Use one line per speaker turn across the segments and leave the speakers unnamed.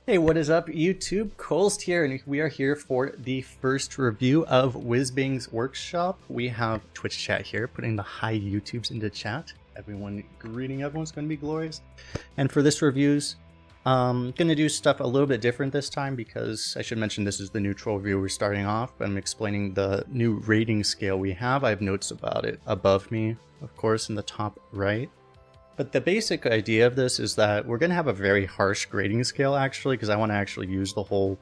Hey, what is up, YouTube? Kolst here, and we are here for the first review of Whizbang's Workshop. We have Twitch chat here, putting the hi YouTubes into chat. Everyone's going to be glorious. And for this reviews, going to do stuff a little bit different this time because I should mention this is the neutral review we're starting off. I'm explaining the new rating scale we have. I have notes about it above me, of course, in the top right. But the basic idea of this is that we're going to have a very harsh grading scale actually, because I want to actually use the whole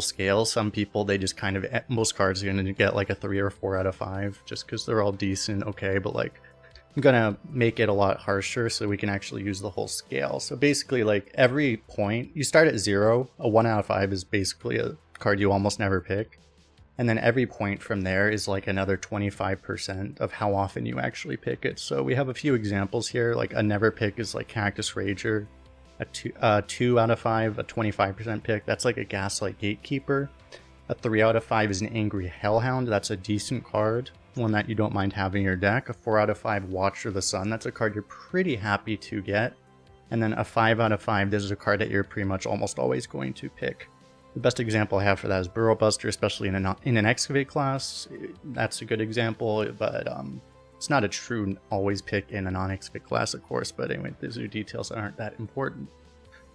scale. Some people, they just kind of, most cards are going to get like a 3 or 4 out of 5 just because they're all decent, okay, but like I'm going to make it a lot harsher so we can actually use the whole scale. So basically like every point, you start at 0, a 1 out of 5 is basically a card you almost never pick. And then every point from there is like another 25% of how often you actually pick it. So we have a few examples here, like a never pick is like Cactus Rager, a 2 out of 5, a 25% pick, that's like a Gaslight Gatekeeper. A 3 out of 5 is an Angry Hellhound, that's a decent card, one that you don't mind having in your deck. A 4 out of 5, Watcher the Sun, that's a card you're pretty happy to get. And then a 5 out of 5, this is a card that you're pretty much almost always going to pick. The best example I have for that is Burrow Buster, especially in an Excavate class. That's a good example, but it's not a true always pick in a non-Excavate class, of course. But anyway, these are details that aren't that important.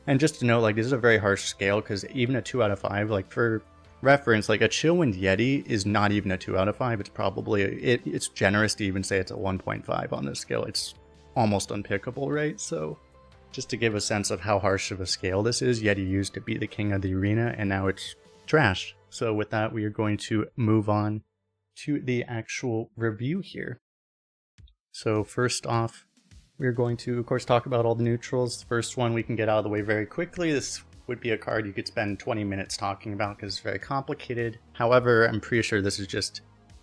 And just to note, like, this is a very harsh scale, because even a 2 out of 5, like, for reference, like, a Chillwind Yeti is not even a 2 out of 5. It's probably, it's generous to even say it's a 1.5 on this scale. It's almost unpickable, right? So just to give a sense of how harsh of a scale this is, Yeti used to be the king of the arena, and now it's trashed. So with that, we are going to move on to the actual review here. So first off, we're going to, of course, talk about all the neutrals. The first one we can get out of the way very quickly. This would be a card you could spend 20 minutes talking about because it's very complicated. However, I'm pretty sure this is just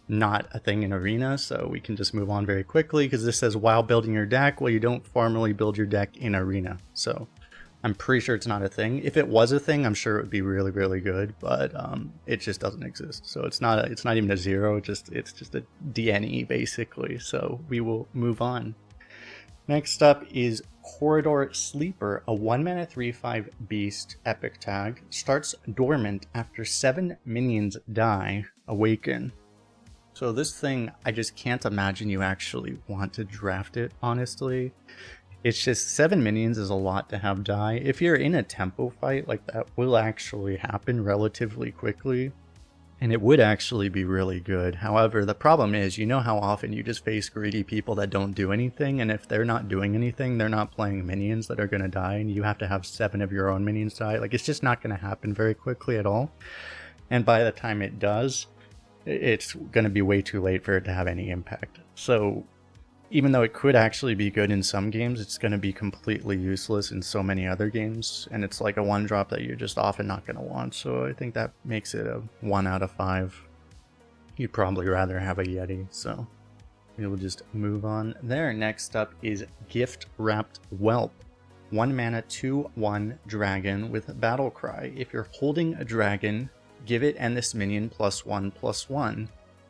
not a thing in Arena, so we can just move on very quickly because this says while building your deck, well, you don't formally build your deck in Arena, so I'm pretty sure it's not a thing. If it was a thing, I'm sure it would be really, really good, but it just doesn't exist. So it's not even a 0, it's just a DNE basically. So we will move on. Next up is Corridor Sleeper, a 1-mana 3/5 beast epic tag. Starts dormant after 7 minions die, awaken. So this thing, I just can't imagine you actually want to draft it, honestly. It's just 7 minions is a lot to have die. If you're in a tempo fight, like that will actually happen relatively quickly, and it would actually be really good. However, the problem is, you know how often you just face greedy people that don't do anything, and if they're not doing anything, they're not playing minions that are going to die, and you have to have 7 of your own minions die. Like, it's just not going to happen very quickly at all. And by the time it does, it's going to be way too late for it to have any impact. So even though it could actually be good in some games, it's going to be completely useless in so many other games, and it's like a 1-drop that you're just often not going to want. So I think that makes it a 1 out of 5. You'd probably rather have a Yeti, so we'll just move on there. Next up is Gift Wrapped Whelp, 1 mana 2/1 dragon with Battle Cry. If you're holding a dragon, give it and this minion +1/+1.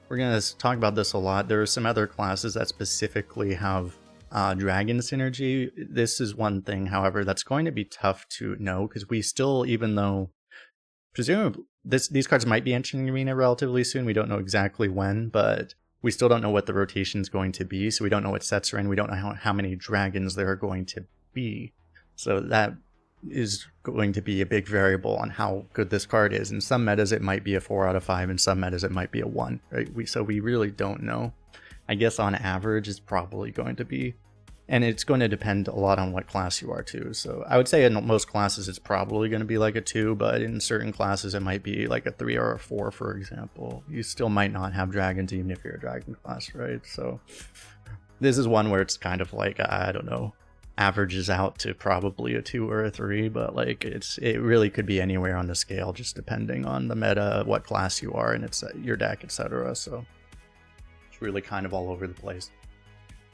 We're going to talk about this a lot. There are some other classes that specifically have dragon synergy. This is one thing, however, that's going to be tough to know because we still, even though presumably these cards might be entering Arena relatively soon, we don't know exactly when, but we still don't know what the rotation is going to be, so we don't know what sets are in. We don't know how many dragons there are going to be. So that is going to be a big variable on how good this card is. In some metas it might be a 4 out of 5, in some metas it might be a 1, right? So we really don't know. I guess on average it's probably going to be, and it's going to depend a lot on what class you are too. So I would say in most classes it's probably going to be like a 2, but in certain classes it might be like a 3 or a 4, for example. You still might not have dragons even if you're a dragon class, right? So this is one where it's kind of like, I don't know, averages out to probably a 2 or a 3, but like it really could be anywhere on the scale, just depending on the meta, what class you are, and it's your deck, etc. So it's really kind of all over the place.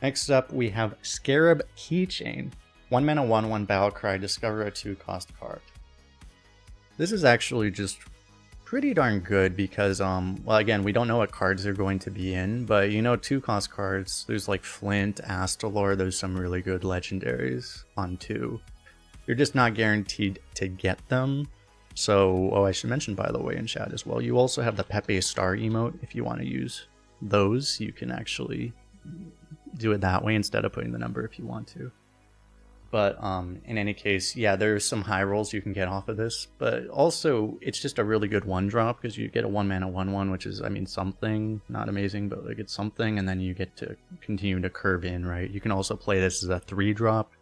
Next up, we have Scarab Keychain, 1 mana 1/1 Battle Cry, discover a 2-cost card. This is actually just pretty darn good because, well, again, we don't know what cards they're going to be in, but you know, 2-cost cards, there's like Flint, Astalor, there's some really good legendaries on 2. You're just not guaranteed to get them. So, oh, I should mention, by the way, in chat as well, you also have the Pepe Star emote. If you want to use those, you can actually do it that way instead of putting the number if you want to. But in any case, yeah, there's some high rolls you can get off of this, but also it's just a really good one drop because you get a 1 mana 1/1, which is, I mean, something, not amazing, but like it's something, and then you get to continue to curve in, right? You can also play this as a 3 drop,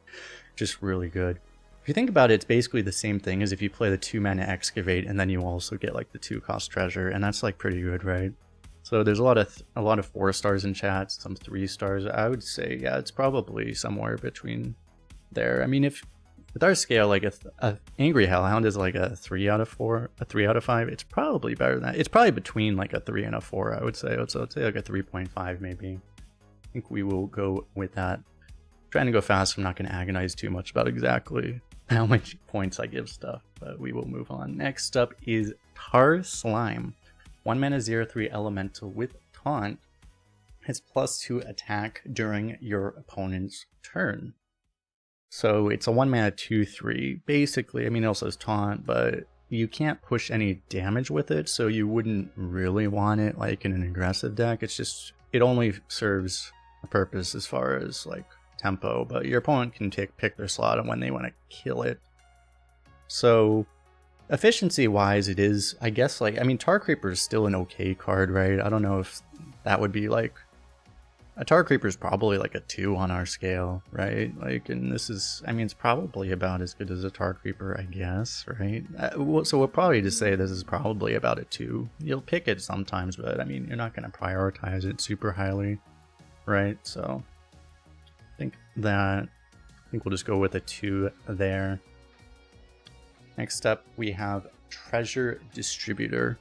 just really good. If you think about it, it's basically the same thing as if you play the 2 mana Excavate and then you also get like the 2-cost Treasure, and that's like pretty good, right? So there's a lot of 4 stars in chat, some 3 stars. I would say, yeah, it's probably somewhere between there. I mean, if with our scale, like a Angry Hellhound is like a 3 out of 4, a 3 out of 5, it's probably better than that. It's probably between like a 3 and a 4, I would say. So I'd say like a 3.5 maybe. I think we will go with that. I'm trying to go fast, I'm not going to agonize too much about exactly how many points I give stuff, but we will move on. Next up is Tar Slime. 1 mana 0/3 elemental with taunt. Has +2 attack during your opponent's turn. So it's a 1 mana 2/3. Basically, I mean, it also has taunt, but you can't push any damage with it, so you wouldn't really want it like in an aggressive deck. It's just, it only serves a purpose as far as like tempo, but your opponent can pick their slot on when they want to kill it. So efficiency wise, it is, I guess, like, I mean, Tar Creeper is still an okay card, right? I don't know if that would be like, a Tar Creeper is probably like a 2 on our scale, right? Like, and this is, I mean, it's probably about as good as a Tar Creeper, I guess, right? So we'll probably just say this is probably about a 2. You'll pick it sometimes, but I mean, you're not going to prioritize it super highly, right? So I think we'll just go with a 2 there. Next up, we have Treasure Distributor.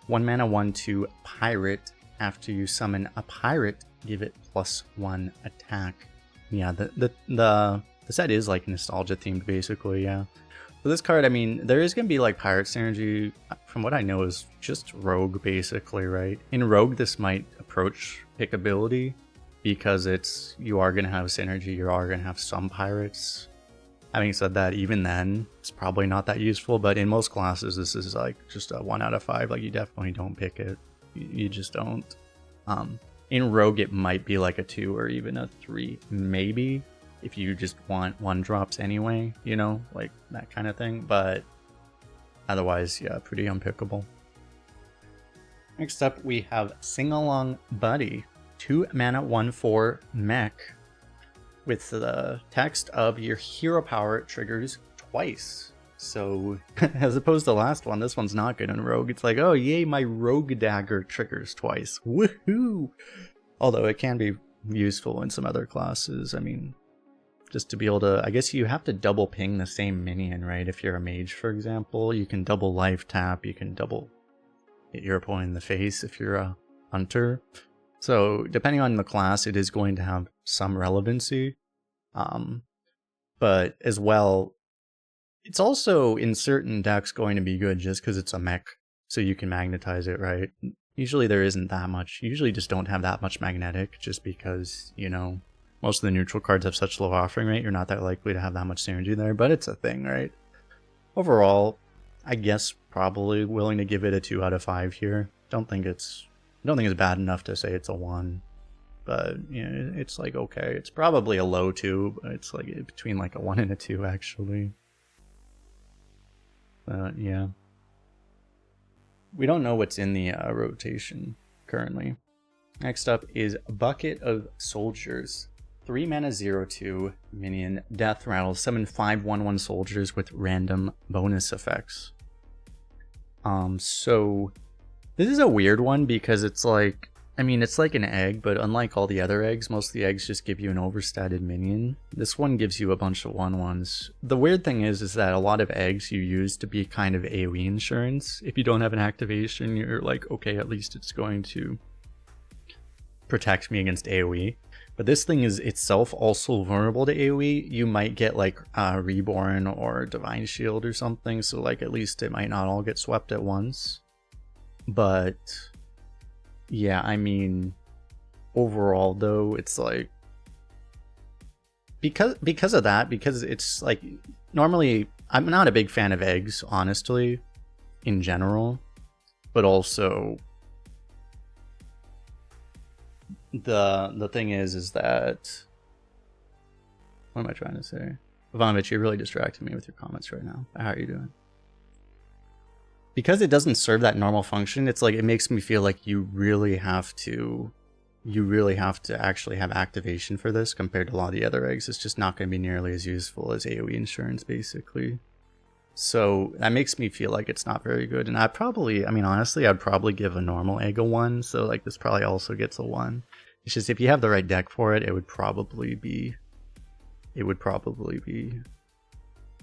1 mana 1/2 pirate. After you summon a pirate, give it +1 attack. Yeah, the set is like nostalgia themed, basically, yeah. So this card, I mean, there is going to be like pirate synergy. From what I know, is just rogue, basically, right? In rogue, this might approach pickability because you are going to have synergy, you are going to have some pirates. Having said that, even then, it's probably not that useful, but in most classes, this is like just a 1 out of 5. Like, you definitely don't pick it. You just don't. In rogue, it might be like a 2 or even a 3, maybe, if you just want 1-drops anyway, you know, like that kind of thing. But otherwise, yeah, pretty unpickable. Next up, we have Sing Along Buddy. 2 mana 1/4 mech. With the text of your hero power triggers twice. So, as opposed to the last one, this one's not good in rogue. It's like, oh yay, my rogue dagger triggers twice. Woohoo! Although it can be useful in some other classes. I mean, just to be able to, I guess you have to double ping the same minion, right? If you're a mage, for example, you can double life tap, you can double hit your opponent in the face if you're a hunter. So depending on the class, it is going to have some relevancy. But as well, it's also in certain decks going to be good just because it's a mech, so you can magnetize it, right? Usually there isn't that much. You usually just don't have that much magnetic just because, you know, most of the neutral cards have such low offering rate, you're not that likely to have that much synergy there, but it's a thing, right? Overall, I guess probably willing to give it a 2 out of 5 here. Don't think it's bad enough to say it's a 1, but you know, it's like okay. It's probably a low 2, but it's like between like a 1 and a 2 actually. But yeah, we don't know what's in the rotation currently. Next up is Bucket of Soldiers. 3 mana 0/2 minion Death Rattle. Summon 5 1/1 soldiers with random bonus effects. So this is a weird one because it's like, I mean, it's like an egg, but unlike all the other eggs, most of the eggs just give you an overstated minion. This one gives you a bunch of 1/1s. The weird thing is that a lot of eggs you use to be kind of AoE insurance. If you don't have an activation, you're like, okay, at least it's going to protect me against AoE. But this thing is itself also vulnerable to AoE. You might get like Reborn or Divine Shield or something, so like at least it might not all get swept at once. But yeah, I mean, overall though, it's like because of that, because it's like normally I'm not a big fan of eggs, honestly, in general, but also the thing is that, what am I trying to say? Ivanovich, you're really distracting me with your comments right now. How are you doing? Because it doesn't serve that normal function, it's like, it makes me feel like you really have to actually have activation for this compared to a lot of the other eggs. It's just not going to be nearly as useful as AoE insurance, basically. So that makes me feel like it's not very good. And I'd probably, I mean, honestly, I'd probably give a normal egg a 1. So like this probably also gets a 1. It's just if you have the right deck for it, it would probably be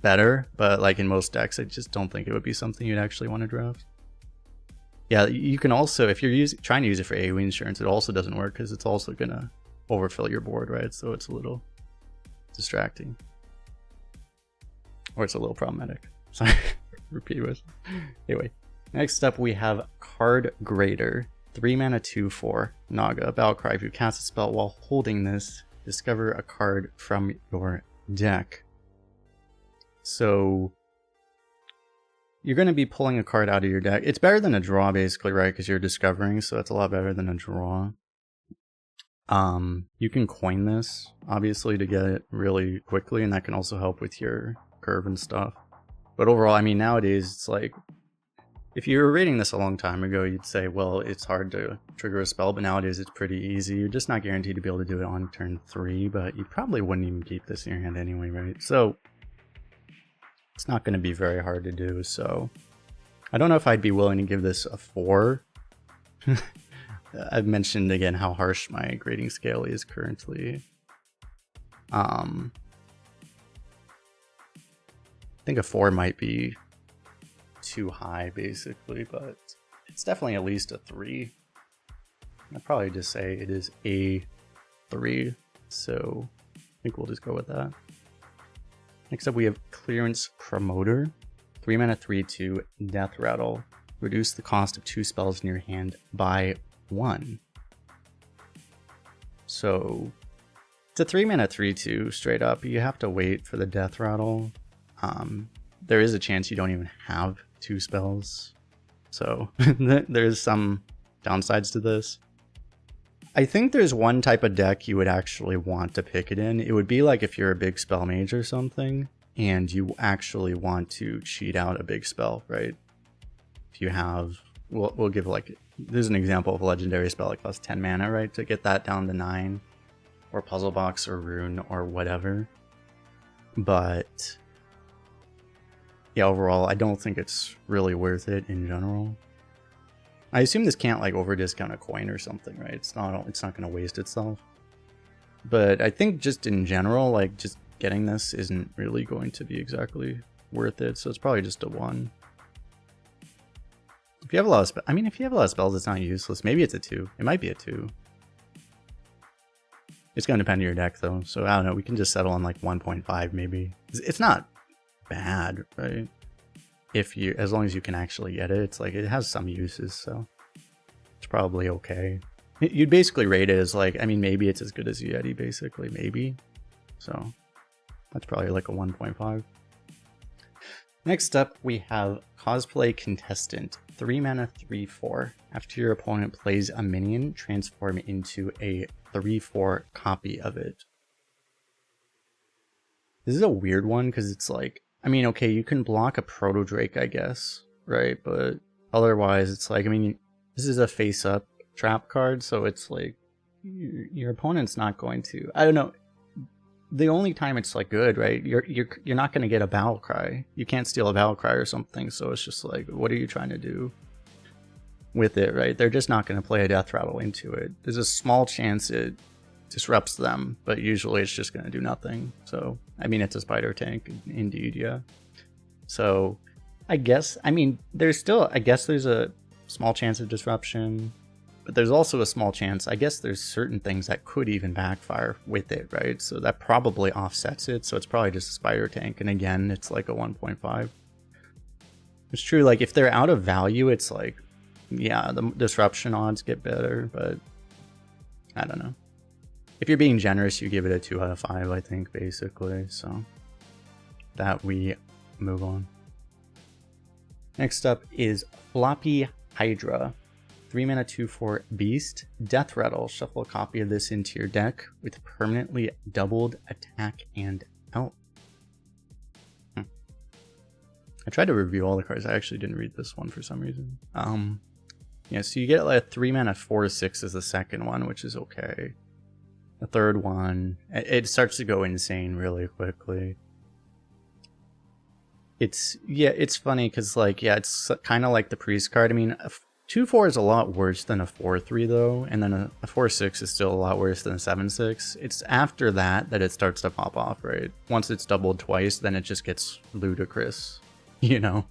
better. But like in most decks, I just don't think it would be something you'd actually want to draft. Yeah, you can also, if you're trying to use it for AoE insurance, it also doesn't work because it's also going to overfill your board, right? So it's a little distracting. Or it's a little problematic. Sorry, repeat it. Anyway, next up we have Card Grader. 3 mana 2/4 Naga Battlecry. If you cast a spell while holding this, discover a card from your deck. So you're going to be pulling a card out of your deck. It's better than a draw, basically, right? Because you're discovering, so that's a lot better than a draw. You can coin this, obviously, to get it really quickly, and that can also help with your curve and stuff. But overall, I mean, nowadays, it's like, if you were reading this a long time ago, you'd say, well, it's hard to trigger a spell, but nowadays it's pretty easy. You're just not guaranteed to be able to do it on turn 3, but you probably wouldn't even keep this in your hand anyway, right? So it's not going to be very hard to do, so I don't know if I'd be willing to give this a 4. I've mentioned again how harsh my grading scale is currently. I think a 4 might be too high, basically, but it's definitely at least a 3. I'd probably just say it is a 3, so I think we'll just go with that. Next up we have Clearance Promoter. 3 mana 3/2 Death Rattle. Reduce the cost of 2 spells in your hand by 1. So it's a 3 mana 3/2 straight up. You have to wait for the Death Rattle. There is a chance you don't even have 2 spells. So there's some downsides to this. I think there's one type of deck you would actually want to pick it in. It would be like if you're a big spell mage or something, and you actually want to cheat out a big spell, right? If you have, we'll give like, there's an example of a legendary spell that costs 10 mana, right? To get that down to 9, or Puzzle Box or Rune or whatever. But yeah, overall, I don't think it's really worth it in general. I assume this can't like over discount a coin or something, right? It's not going to waste itself. But I think just in general, like just getting this isn't really going to be exactly worth it. So it's probably just a 1. If you have a lot of if you have a lot of spells, it's not useless. Maybe it's a 2. It might be a 2. It's going to depend on your deck though. So I don't know. We can just settle on like 1.5 maybe. It's not bad, right? As long as you can actually get it, it's like it has some uses, so it's probably okay. You'd basically rate it as like, I mean, maybe it's as good as Yeti, basically, maybe. So that's probably like a 1.5. Next up, we have Cosplay Contestant. 3 mana 3/4. After your opponent plays a minion, transform into a 3/4 copy of it. This is a weird one because it's like, I mean, okay, you can block a Proto Drake, I guess, right? But otherwise, it's like, I mean, this is a face-up trap card, so it's like, your opponent's not going to, I don't know, the only time it's like good, right? You're not going to get a Battle Cry. You can't steal a Battle Cry or something, so it's just like, what are you trying to do with it, right? They're just not going to play a Death Rattle into it. There's a small chance it disrupts them, but usually it's just going to do nothing. So I mean, it's a spider tank indeed, yeah. So I guess, I mean, there's a small chance of disruption, but there's also a small chance, I guess there's certain things that could even backfire with it, right? So that probably offsets it, so it's probably just a spider tank, and again, it's like a 1.5. It's true, like if they're out of value, it's like, yeah, the disruption odds get better, but I don't know. If you're being generous, you give it a 2 out of 5, I think, basically. So that we move on. Next up is Floppy Hydra. 3 mana 2/4 beast. Death Rattle. Shuffle a copy of this into your deck with permanently doubled attack and health. I tried to review all the cards. I actually didn't read this one for some reason. Yeah, so you get like a 3 mana 4/6 as the second one, which is okay. The third one, it starts to go insane really quickly. It's funny because like, yeah, it's kind of like the priest card. I mean, a 2/4 is a lot worse than a 4/3 though, and then a 4/6 is still a lot worse than a 7/6. It's after that it starts to pop off, right? Once it's doubled twice, then it just gets ludicrous, you know?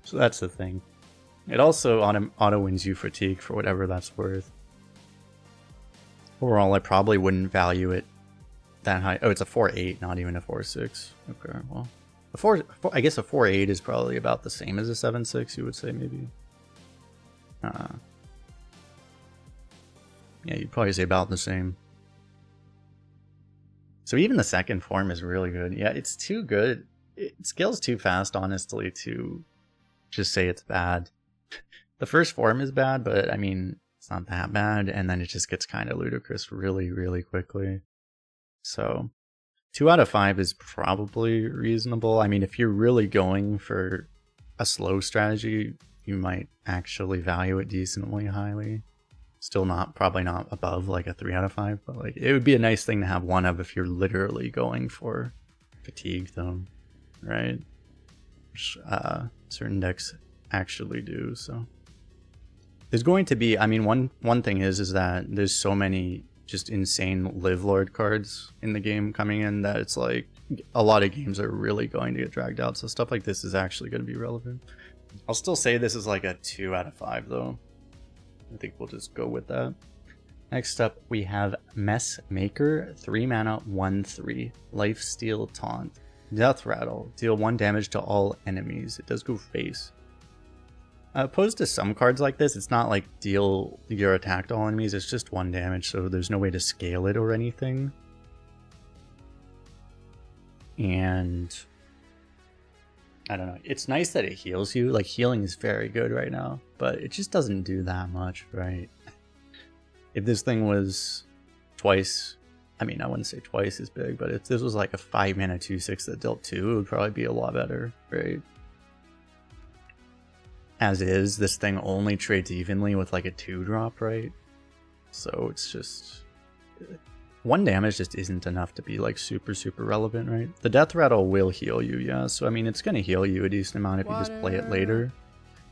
So that's the thing. It also auto wins you fatigue for whatever that's worth. Overall, I probably wouldn't value it that high. Oh, it's a 4/8, not even a 4/6. Okay, well, I guess a 4/8 is probably about the same as a 7/6. You would say maybe. Yeah, you'd probably say about the same. So even the second form is really good. Yeah, it's too good. It scales too fast, honestly, to just say it's bad. The first form is bad, but I mean, it's not that bad, and then it just gets kind of ludicrous really, really quickly. So 2 out of 5 is probably reasonable. I mean, if you're really going for a slow strategy, you might actually value it decently highly. Still probably not above like a 3 out of 5, but like it would be a nice thing to have one of if you're literally going for fatigue though, right? Which certain decks actually do. So there's going to be, I mean, one thing is that there's so many just insane Live Lord cards in the game coming in that it's like a lot of games are really going to get dragged out. So stuff like this is actually going to be relevant. I'll still say this is like a 2 out of 5 though. I think we'll just go with that. Next up, we have Mess Maker, 3 mana, 1/3, Lifesteal Taunt, Death Rattle, deal 1 damage to all enemies. It does go face. Opposed to some cards like this, it's not like deal your attack to all enemies, it's just 1 damage, so there's no way to scale it or anything. And I don't know, it's nice that it heals you. Like, healing is very good right now, but it just doesn't do that much, right? If this thing was twice, I mean, I wouldn't say twice as big, but if this was like a 5 mana 2/6 that dealt 2, it would probably be a lot better, right? As is, this thing only trades evenly with like a 2-drop, right? So it's just 1 damage just isn't enough to be like super relevant, right? The Death Rattle will heal you, yeah, so I mean it's going to heal you a decent amount if you just play it later.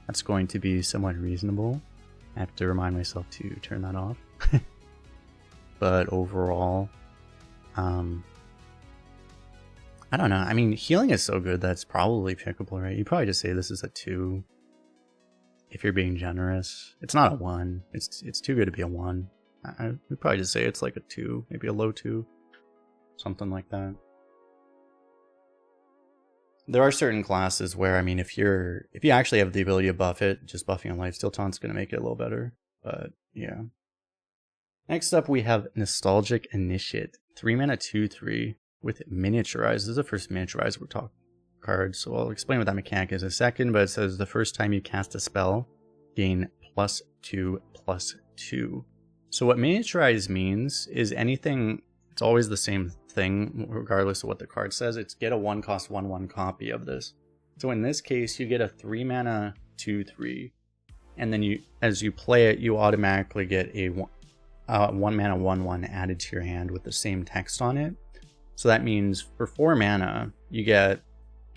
That's going to be somewhat reasonable. I have to remind myself to turn that off. But overall, I don't know, I mean, healing is so good that's probably pickable, right? You probably just say this is a 2 if you're being generous. It's not a 1, it's too good to be a 1. I would probably just say it's like a 2, maybe a low 2, something like that. There are certain classes where, I mean, if you actually have the ability to buff it, just buffing a Lifesteal Taunt's going to make it a little better, but yeah. Next up, we have Nostalgic Initiate, 3 mana 2/3 with Miniaturize. This is the first Miniaturize we're talking card, so I'll explain what that mechanic is in a second, but it says the first time you cast a spell, gain +2/+2. So what Miniaturize means is anything, it's always the same thing regardless of what the card says. It's get a 1-cost 1/1 copy of this. So in this case, you get a 3 mana 2/3, and then as you play it, you automatically get a 1 mana 1/1 added to your hand with the same text on it. So that means for 4 mana, you get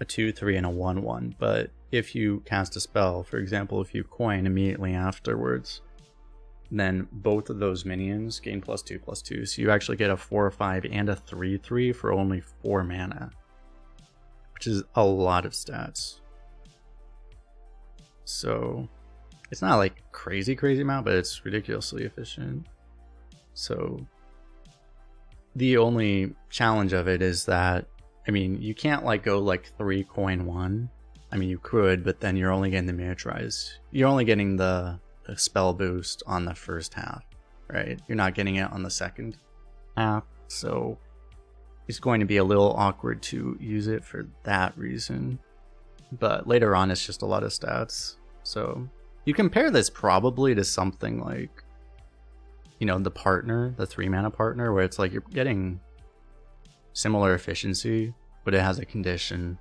a 2/3 and a 1/1, but if you cast a spell, for example, if you coin immediately afterwards, then both of those minions gain +2/+2, so you actually get a 4/5 and a 3/3 for only 4 mana, which is a lot of stats. So it's not like crazy amount, but it's ridiculously efficient. So the only challenge of it is that, I mean, you can't like go like 3 coin 1. I mean, you could, but then you're only getting the Miniaturize. You're only getting the spell boost on the first half, right? You're not getting it on the second half. So it's going to be a little awkward to use it for that reason. But later on, it's just a lot of stats. So you compare this probably to something like, you know, the partner, the 3-mana partner, where it's like you're getting similar efficiency, but it has a condition.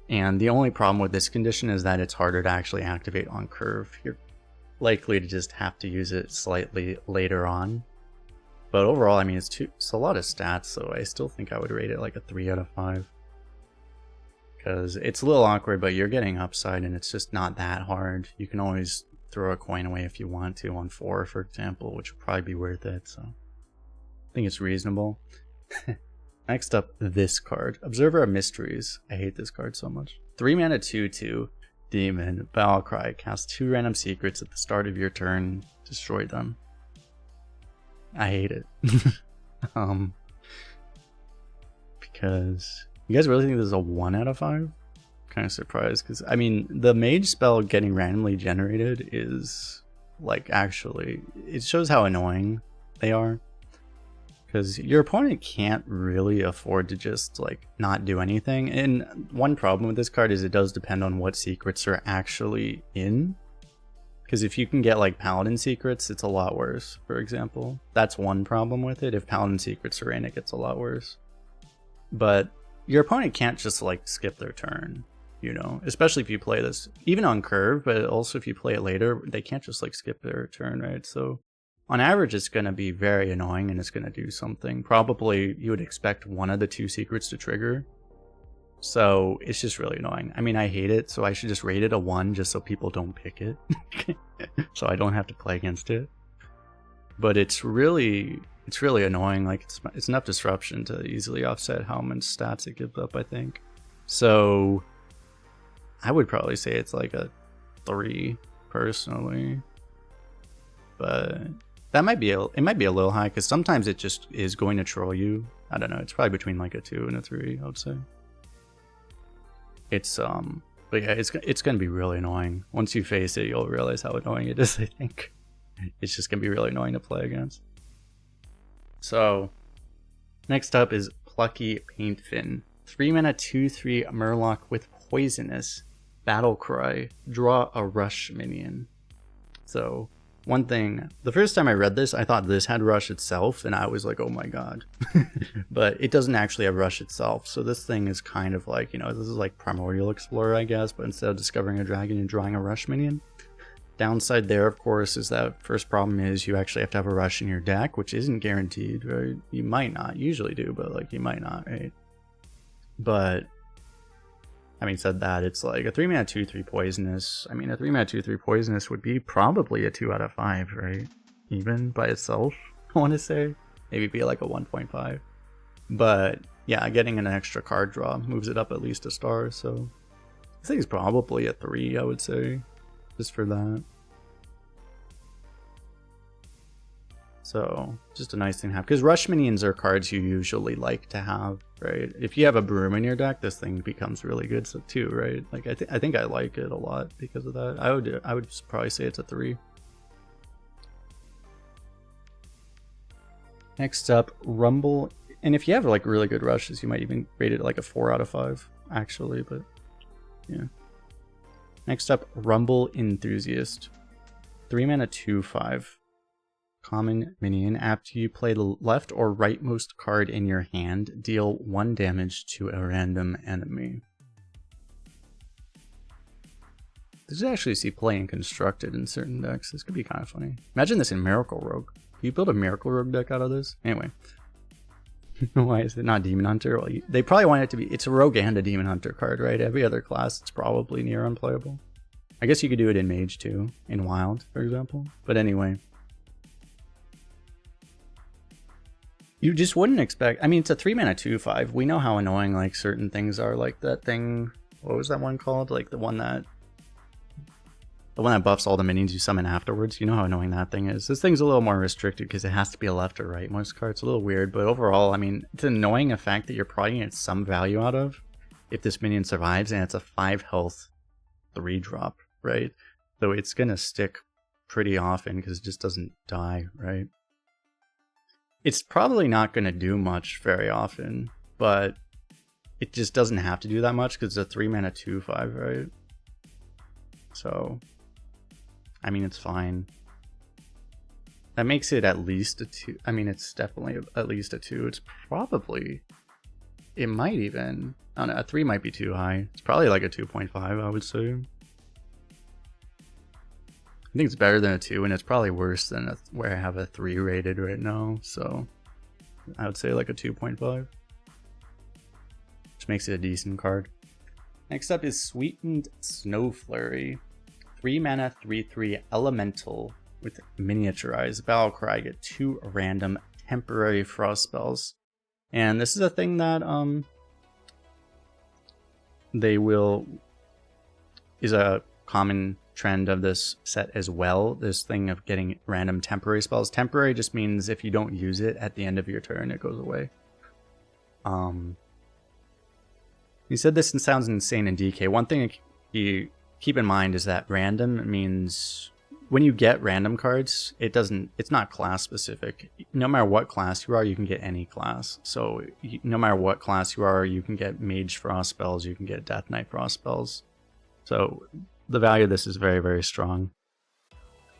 And the only problem with this condition is that it's harder to actually activate on curve. You're likely to just have to use it slightly later on. But overall, I mean, it's a lot of stats, so I still think I would rate it like a 3 out of 5. Because it's a little awkward, but you're getting upside, and it's just not that hard. You can always throw a coin away if you want to on 4, for example, which would probably be worth it. So I think it's reasonable. Next up, this card, Observer of Mysteries. I hate this card so much. 3 mana 2/2 demon, battle cry. Cast 2 random secrets at the start of your turn. Destroy them. I hate it. Because you guys really think this is a 1 out of 5? Kind of surprised, because I mean, the mage spell getting randomly generated is like, actually, it shows how annoying they are. Because your opponent can't really afford to just like not do anything. And one problem with this card is it does depend on what secrets are actually in. Because if you can get like Paladin secrets, it's a lot worse, for example. That's one problem with it. If Paladin secrets are in, it gets a lot worse. But your opponent can't just like skip their turn, you know, especially if you play this even on curve, but also if you play it later, they can't just like skip their turn, right? So on average, it's going to be very annoying, and it's going to do something. Probably you would expect one of the 2 secrets to trigger. So it's just really annoying. I mean, I hate it, so I should just rate it a 1 just so people don't pick it. So I don't have to play against it. But it's really annoying. Like, it's enough disruption to easily offset how much stats it gives up, I think. So I would probably say it's like a 3 personally. But that might be it might be a little high, because sometimes it just is going to troll you. I don't know, it's probably between like a 2 and a 3, I would say. It's but yeah, it's gonna be really annoying. Once you face it, you'll realize how annoying it is, I think. It's just gonna be really annoying to play against. So next up is Plucky Paintfin. 3 mana 2/3 Murloc with Poisonous. Battle Cry. Draw a Rush minion. So one thing, the first time I read this, I thought this had Rush itself, and I was like, oh my god. But it doesn't actually have Rush itself, so this thing is kind of like, you know, this is like Primordial Explorer, I guess, but instead of discovering a dragon and drawing a Rush minion. Downside there, of course, is that first problem is you actually have to have a Rush in your deck, which isn't guaranteed, right? You might not, usually do, but like, you might not, right? But having said that, it's like a 3 mana 2/3 Poisonous. I mean, a 3 mana 2/3 Poisonous would be probably a 2 out of 5, right? Even by itself, I want to say. Maybe be like a 1.5. But yeah, getting an extra card draw moves it up at least a star, so I think it's probably a 3, I would say, just for that. So just a nice thing to have, because Rush minions are cards you usually like to have, right? If you have a Broom in your deck, this thing becomes really good so too, right? Like I think I like it a lot because of that. I would probably say it's a 3. Next up, Rumble. And if you have like really good rushes, you might even rate it like a 4 out of 5, actually, but yeah. Next up, Rumble Enthusiast. 3 mana 2/5. Common minion. After you play the left or rightmost card in your hand, deal 1 damage to a random enemy. This is actually see play in Constructed in certain decks. This could be kind of funny. Imagine this in Miracle Rogue. Can you build a Miracle Rogue deck out of this? Anyway. Why is it not Demon Hunter? Well, they probably want it to be... It's a Rogue and a Demon Hunter card, right? Every other class, it's probably near unplayable. I guess you could do it in Mage too. In Wild, for example. But anyway. You just wouldn't expect... I mean, it's a 3 mana 2/5. We know how annoying like certain things are. Like that thing... What was that one called? Like the one that buffs all the minions you summon afterwards. You know how annoying that thing is. This thing's a little more restricted because it has to be a left or rightmost card. It's a little weird, but overall, I mean, it's an annoying effect that you're probably getting some value out of if this minion survives, and it's a 5 health 3-drop, right? So it's gonna stick pretty often because it just doesn't die, right? It's probably not going to do much very often, but it just doesn't have to do that much because it's a 3 mana 2/5, right? So, I mean, it's fine. That makes it at least a 2. I mean, it's definitely at least a 2. It's probably, it might even, I don't know, a 3 might be too high. It's probably like a 2.5, I would say. I think it's better than a 2, and it's probably worse than where I have a 3 rated right now. So I would say like a 2.5, which makes it a decent card. Next up is Sweetened Snow Flurry. 3 mana 3/3 elemental with miniaturized Battlecry. Get 2 random temporary frost spells. And this is a thing that is a common trend of this set as well. This thing of getting random temporary spells. Temporary just means if you don't use it at the end of your turn, it goes away. You said this sounds insane in DK. One thing you keep in mind is that random means when you get random cards, it's not class specific. No matter what class you are, you can get any class. So no matter what class you are, you can get Mage Frost spells, you can get Death Knight Frost spells. So the value of this is very, very strong.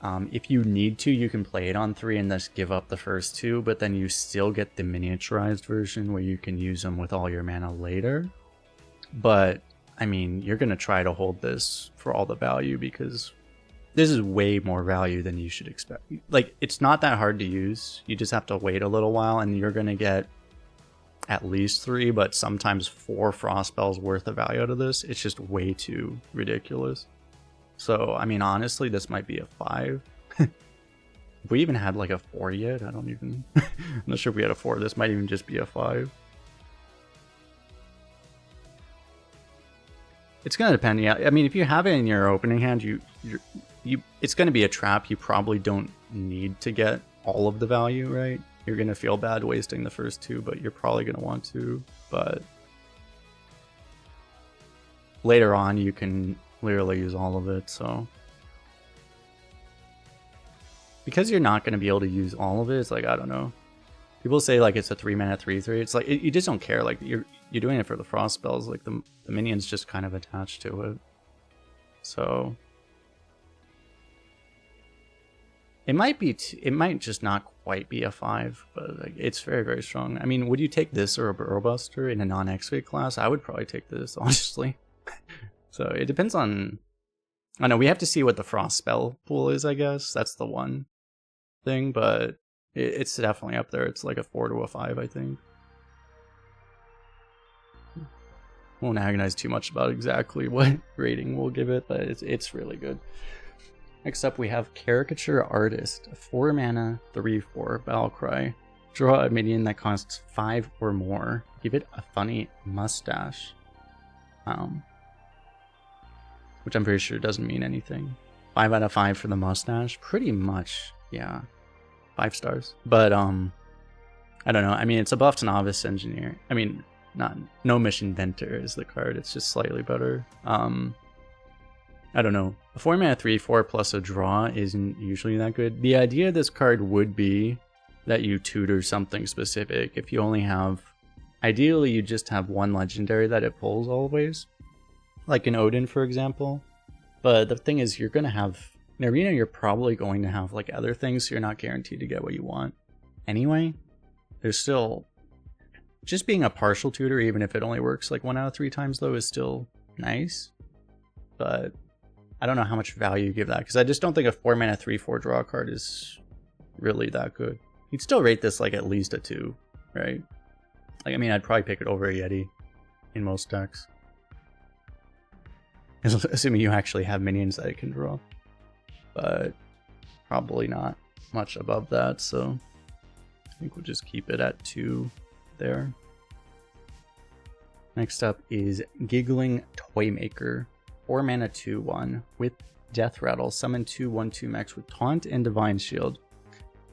If you need to, you can play it on 3 and just give up the first 2, but then you still get the miniaturized version where you can use them with all your mana later. But, I mean, you're going to try to hold this for all the value because this is way more value than you should expect. Like, it's not that hard to use. You just have to wait a little while and you're going to get at least 3, but sometimes 4 frost spells worth of value out of this. It's just way too ridiculous. So, I mean, honestly, this might be a 5. If we even had like a 4 yet, I don't even... I'm not sure if we had a 4. This might even just be a 5. It's going to depend. Yeah, I mean, if you have it in your opening hand, it's going to be a trap. You probably don't need to get all of the value, right? You're going to feel bad wasting the first 2, but you're probably going to want to. But later on, you can literally use all of it, so. Because you're not going to be able to use all of it, it's like, I don't know. People say like it's a 3 mana 3/3. It's like, you just don't care. Like, you're doing it for the frost spells. Like, the minions just kind of attached to it. So it might be, it might just not quite be a 5, but like, it's very, very strong. I mean, would you take this or a Burrowbuster in a non-X-Weight class? I would probably take this, honestly. So it depends on, I know we have to see what the frost spell pool is, I guess. That's the one thing, but it's definitely up there. It's like a 4 to a 5, I think. Won't agonize too much about exactly what rating we'll give it, but it's really good. Next up, we have Caricature Artist, 4 mana, 3/4 Battlecry. Draw a minion that costs 5 or more. Give it a funny mustache. Which I'm pretty sure doesn't mean anything. 5 out of 5 for the mustache. Pretty much, yeah. 5 stars. But, I don't know. I mean, it's a buffed novice engineer. I mean, no mission inventor is the card. It's just slightly better. I don't know. A 4 mana 3/4 plus a draw isn't usually that good. The idea of this card would be that you tutor something specific. If you only have, ideally you just have one legendary that it pulls always. Like an Odin, for example. But the thing is, you're going to have, in Arena, you're probably going to have like other things, so you're not guaranteed to get what you want. Anyway, there's still, just being a partial tutor, even if it only works like 1 out of 3 times though, is still nice. But I don't know how much value you give that, because I just don't think a 4 mana 3/4 draw card is really that good. You'd still rate this like at least a 2, right? Like, I mean, I'd probably pick it over a Yeti in most decks. Assuming you actually have minions that it can draw. But probably not much above that, so I think we'll just keep it at 2 there. Next up is Giggling Toymaker. 4 mana 2/1 with Death Rattle. Summon 2 1/2 mechs with Taunt and Divine Shield.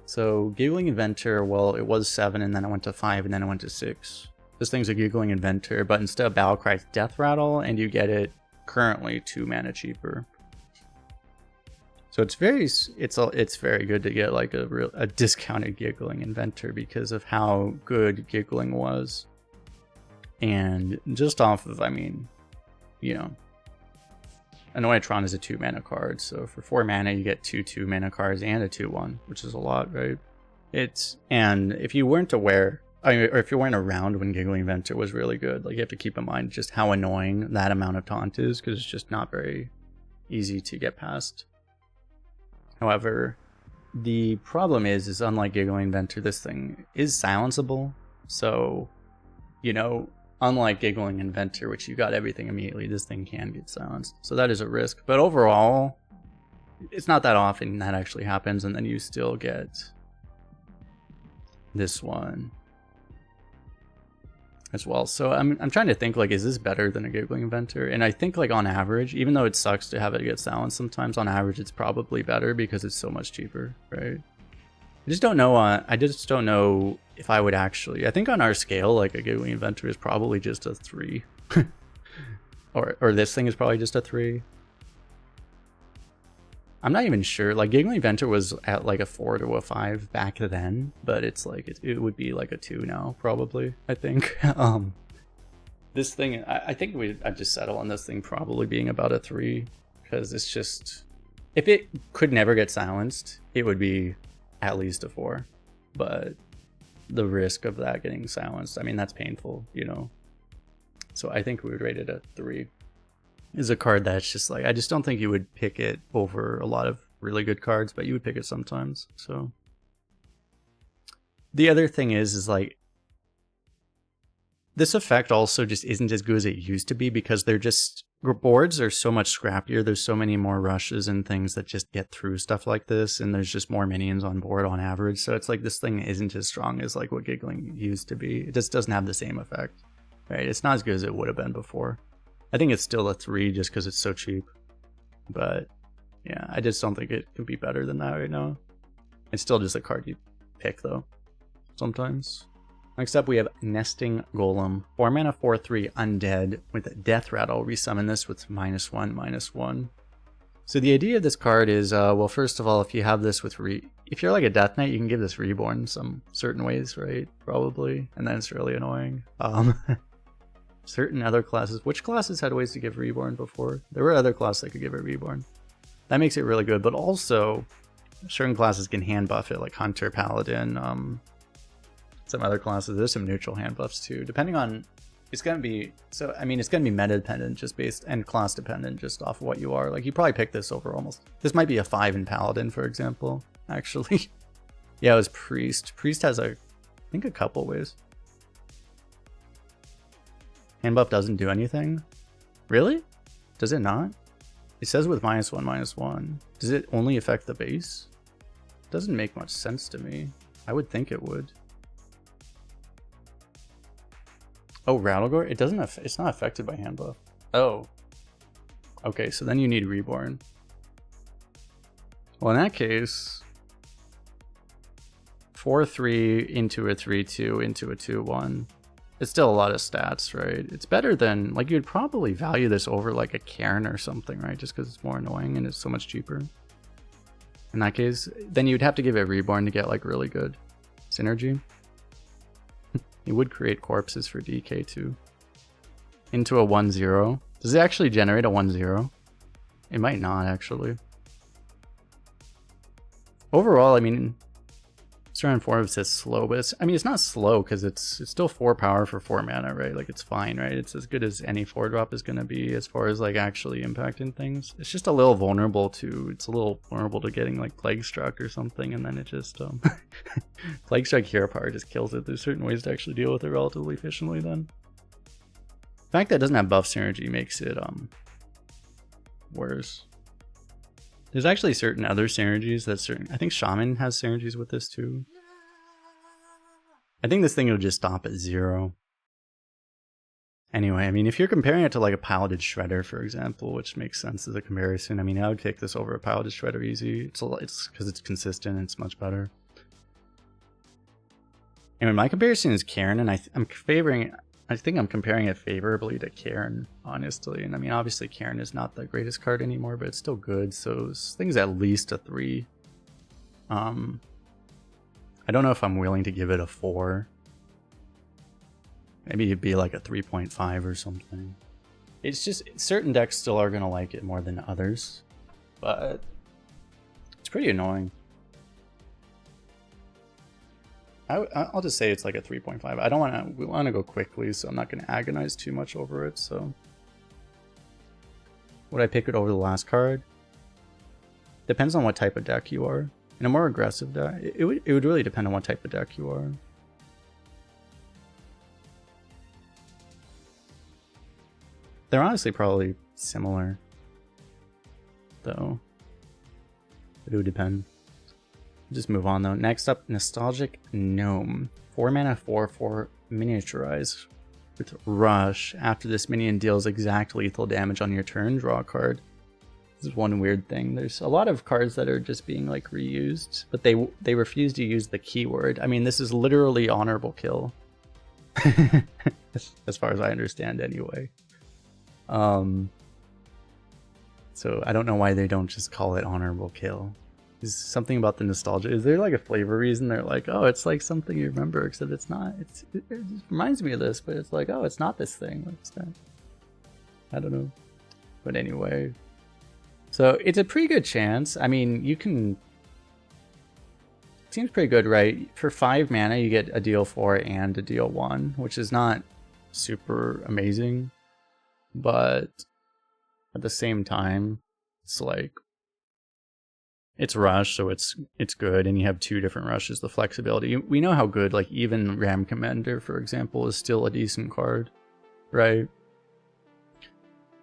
So Giggling Inventor, well, it was 7 and then it went to 5 and then it went to 6. This thing's a Giggling Inventor, but instead of Battlecry, it's Death Rattle, and you get it currently 2 mana cheaper. So it's very good to get like a discounted Giggling Inventor because of how good Giggling was. And just off of, I mean, you know, Annoyatron is a 2-mana card, so for 4 mana you get 2 2-mana cards and a 2/1, which is a lot, right? And if you weren't aware, or if you weren't around when Giggling Inventor was really good, like you have to keep in mind just how annoying that amount of taunt is, because it's just not very easy to get past. However, the problem is unlike Giggling Inventor, this thing is silenceable. So, you know, unlike Giggling Inventor, which you got everything immediately, this thing can get silenced. So that is a risk. But overall, it's not that often that actually happens, and then you still get this one as well. So I'm trying to think, like, is this better than a Giggling Inventor? And I think, like, on average, even though it sucks to have it get silenced sometimes, on average it's probably better because it's so much cheaper, right? I just don't know if I would actually, I think on our scale, like, a Giggling Inventor is probably just a 3. or this thing is probably just a 3. I'm not even sure. Like, Giggling Inventor was at like a 4 to a 5 back then, but it's like it would be like a 2 now, probably, I think. This thing, I think I'd just settle on this thing probably being about a 3, because it's just, if it could never get silenced, it would be at least a 4. But the risk of that getting silenced, I mean, that's painful, you know. So I think we would rate it a 3. Is a card that's just like, I just don't think you would pick it over a lot of really good cards, but you would pick it sometimes. So the other thing is like, this effect also just isn't as good as it used to be, because they're just, boards are so much scrappier. There's so many more rushes and things that just get through stuff like this, and there's just more minions on board on average. So it's like, this thing isn't as strong as like what Giggling used to be. It just doesn't have the same effect, right? It's not as good as it would have been before. I think it's still a 3 just because it's so cheap. But yeah, I just don't think it can be better than that right now. It's still just a card you pick though, sometimes. Next up we have Nesting Golem. 4 mana 4/3 undead with Death Rattle. Resummon this with -1/-1. So the idea of this card is, well, first of all, if you have this with if you're like a Death Knight, you can give this Reborn some certain ways, right? Probably. And then it's really annoying. Certain other classes, which classes had ways to give Reborn before? There were other classes that could give it Reborn. That makes it really good, but also certain classes can hand buff it, like Hunter, Paladin, some other classes. There's some neutral hand buffs too, depending on, it's going to be, so I mean, it's going to be meta dependent just based, and class dependent just off of what you are. Like, you probably pick this over almost, this might be a 5 in Paladin, for example, actually. Yeah, it was Priest. Priest has I think a couple ways. Hand buff doesn't do anything? Really? Does it not? It says with -1/-1. Does it only affect the base? Doesn't make much sense to me. I would think it would. Oh, Rattlegore? It doesn't. It's not affected by hand buff. Oh. Okay, so then you need Reborn. Well, in that case, 4/3 into a 3/2 into a 2/1. It's still a lot of stats, right? It's better than, like, you'd probably value this over like a Cairn or something, right? Just because it's more annoying and it's so much cheaper. In that case, then you'd have to give it Reborn to get like really good synergy. You would create corpses for DK too. Into a 1/0. Does it actually generate a 1/0? It might not, actually. Overall, I mean, Turn 4 says slow, but it's, I mean, it's not slow because it's still 4 power for 4 mana, right? Like, it's fine, right? It's as good as any 4-drop is going to be as far as like actually impacting things. It's just a little vulnerable to, getting like Plague Struck or something, and then it just Plague Struck Hero Power just kills it. There's certain ways to actually deal with it relatively efficiently then. The fact that it doesn't have buff synergy makes it worse. There's actually certain other synergies that I think Shaman has synergies with this too. I think this thing will just stop at 0. Anyway, I mean, if you're comparing it to like a Piloted Shredder, for example, which makes sense as a comparison, I mean, I would pick this over a Piloted Shredder easy. It's because it's consistent and it's much better. Anyway, my comparison is Cairn, and I'm favoring, I think I'm comparing it favorably to Cairn, honestly. And I mean, obviously Cairn is not the greatest card anymore, but it's still good. So this thing's at least a 3. I don't know if I'm willing to give it a 4. Maybe it'd be like a 3.5 or something. It's just certain decks still are going to like it more than others, but it's pretty annoying. I'll just say it's like a 3.5. I don't want to. We want to go quickly, so I'm not going to agonize too much over it. So, would I pick it over the last card? Depends on what type of deck you are. In a more aggressive deck, it would really depend on what type of deck you are. They're honestly probably similar, though. It would depend. Just move on though. Next up, Nostalgic Gnome. 4 mana 4/4 miniaturize with Rush. After this minion deals exact lethal damage on your turn, draw a card. This is one weird thing. There's a lot of cards that are just being like reused, but they refuse to use the keyword. I mean, this is literally honorable kill. As far as I understand anyway. So I don't know why they don't just call it honorable kill. Is something about the nostalgia? Is there like a flavor reason they're like, oh, it's like something you remember, except it's not. It just reminds me of this, but it's like, oh, it's not this thing. What's that? I don't know. But anyway, so it's a pretty good chance. I mean, you can. It seems pretty good, right? For 5 mana, you get a deal 4 and a deal 1, which is not super amazing, but at the same time, it's like. It's Rush, so it's good, and you have 2 different rushes, the flexibility. We know how good, like, even Ram Commander, for example, is still a decent card, right?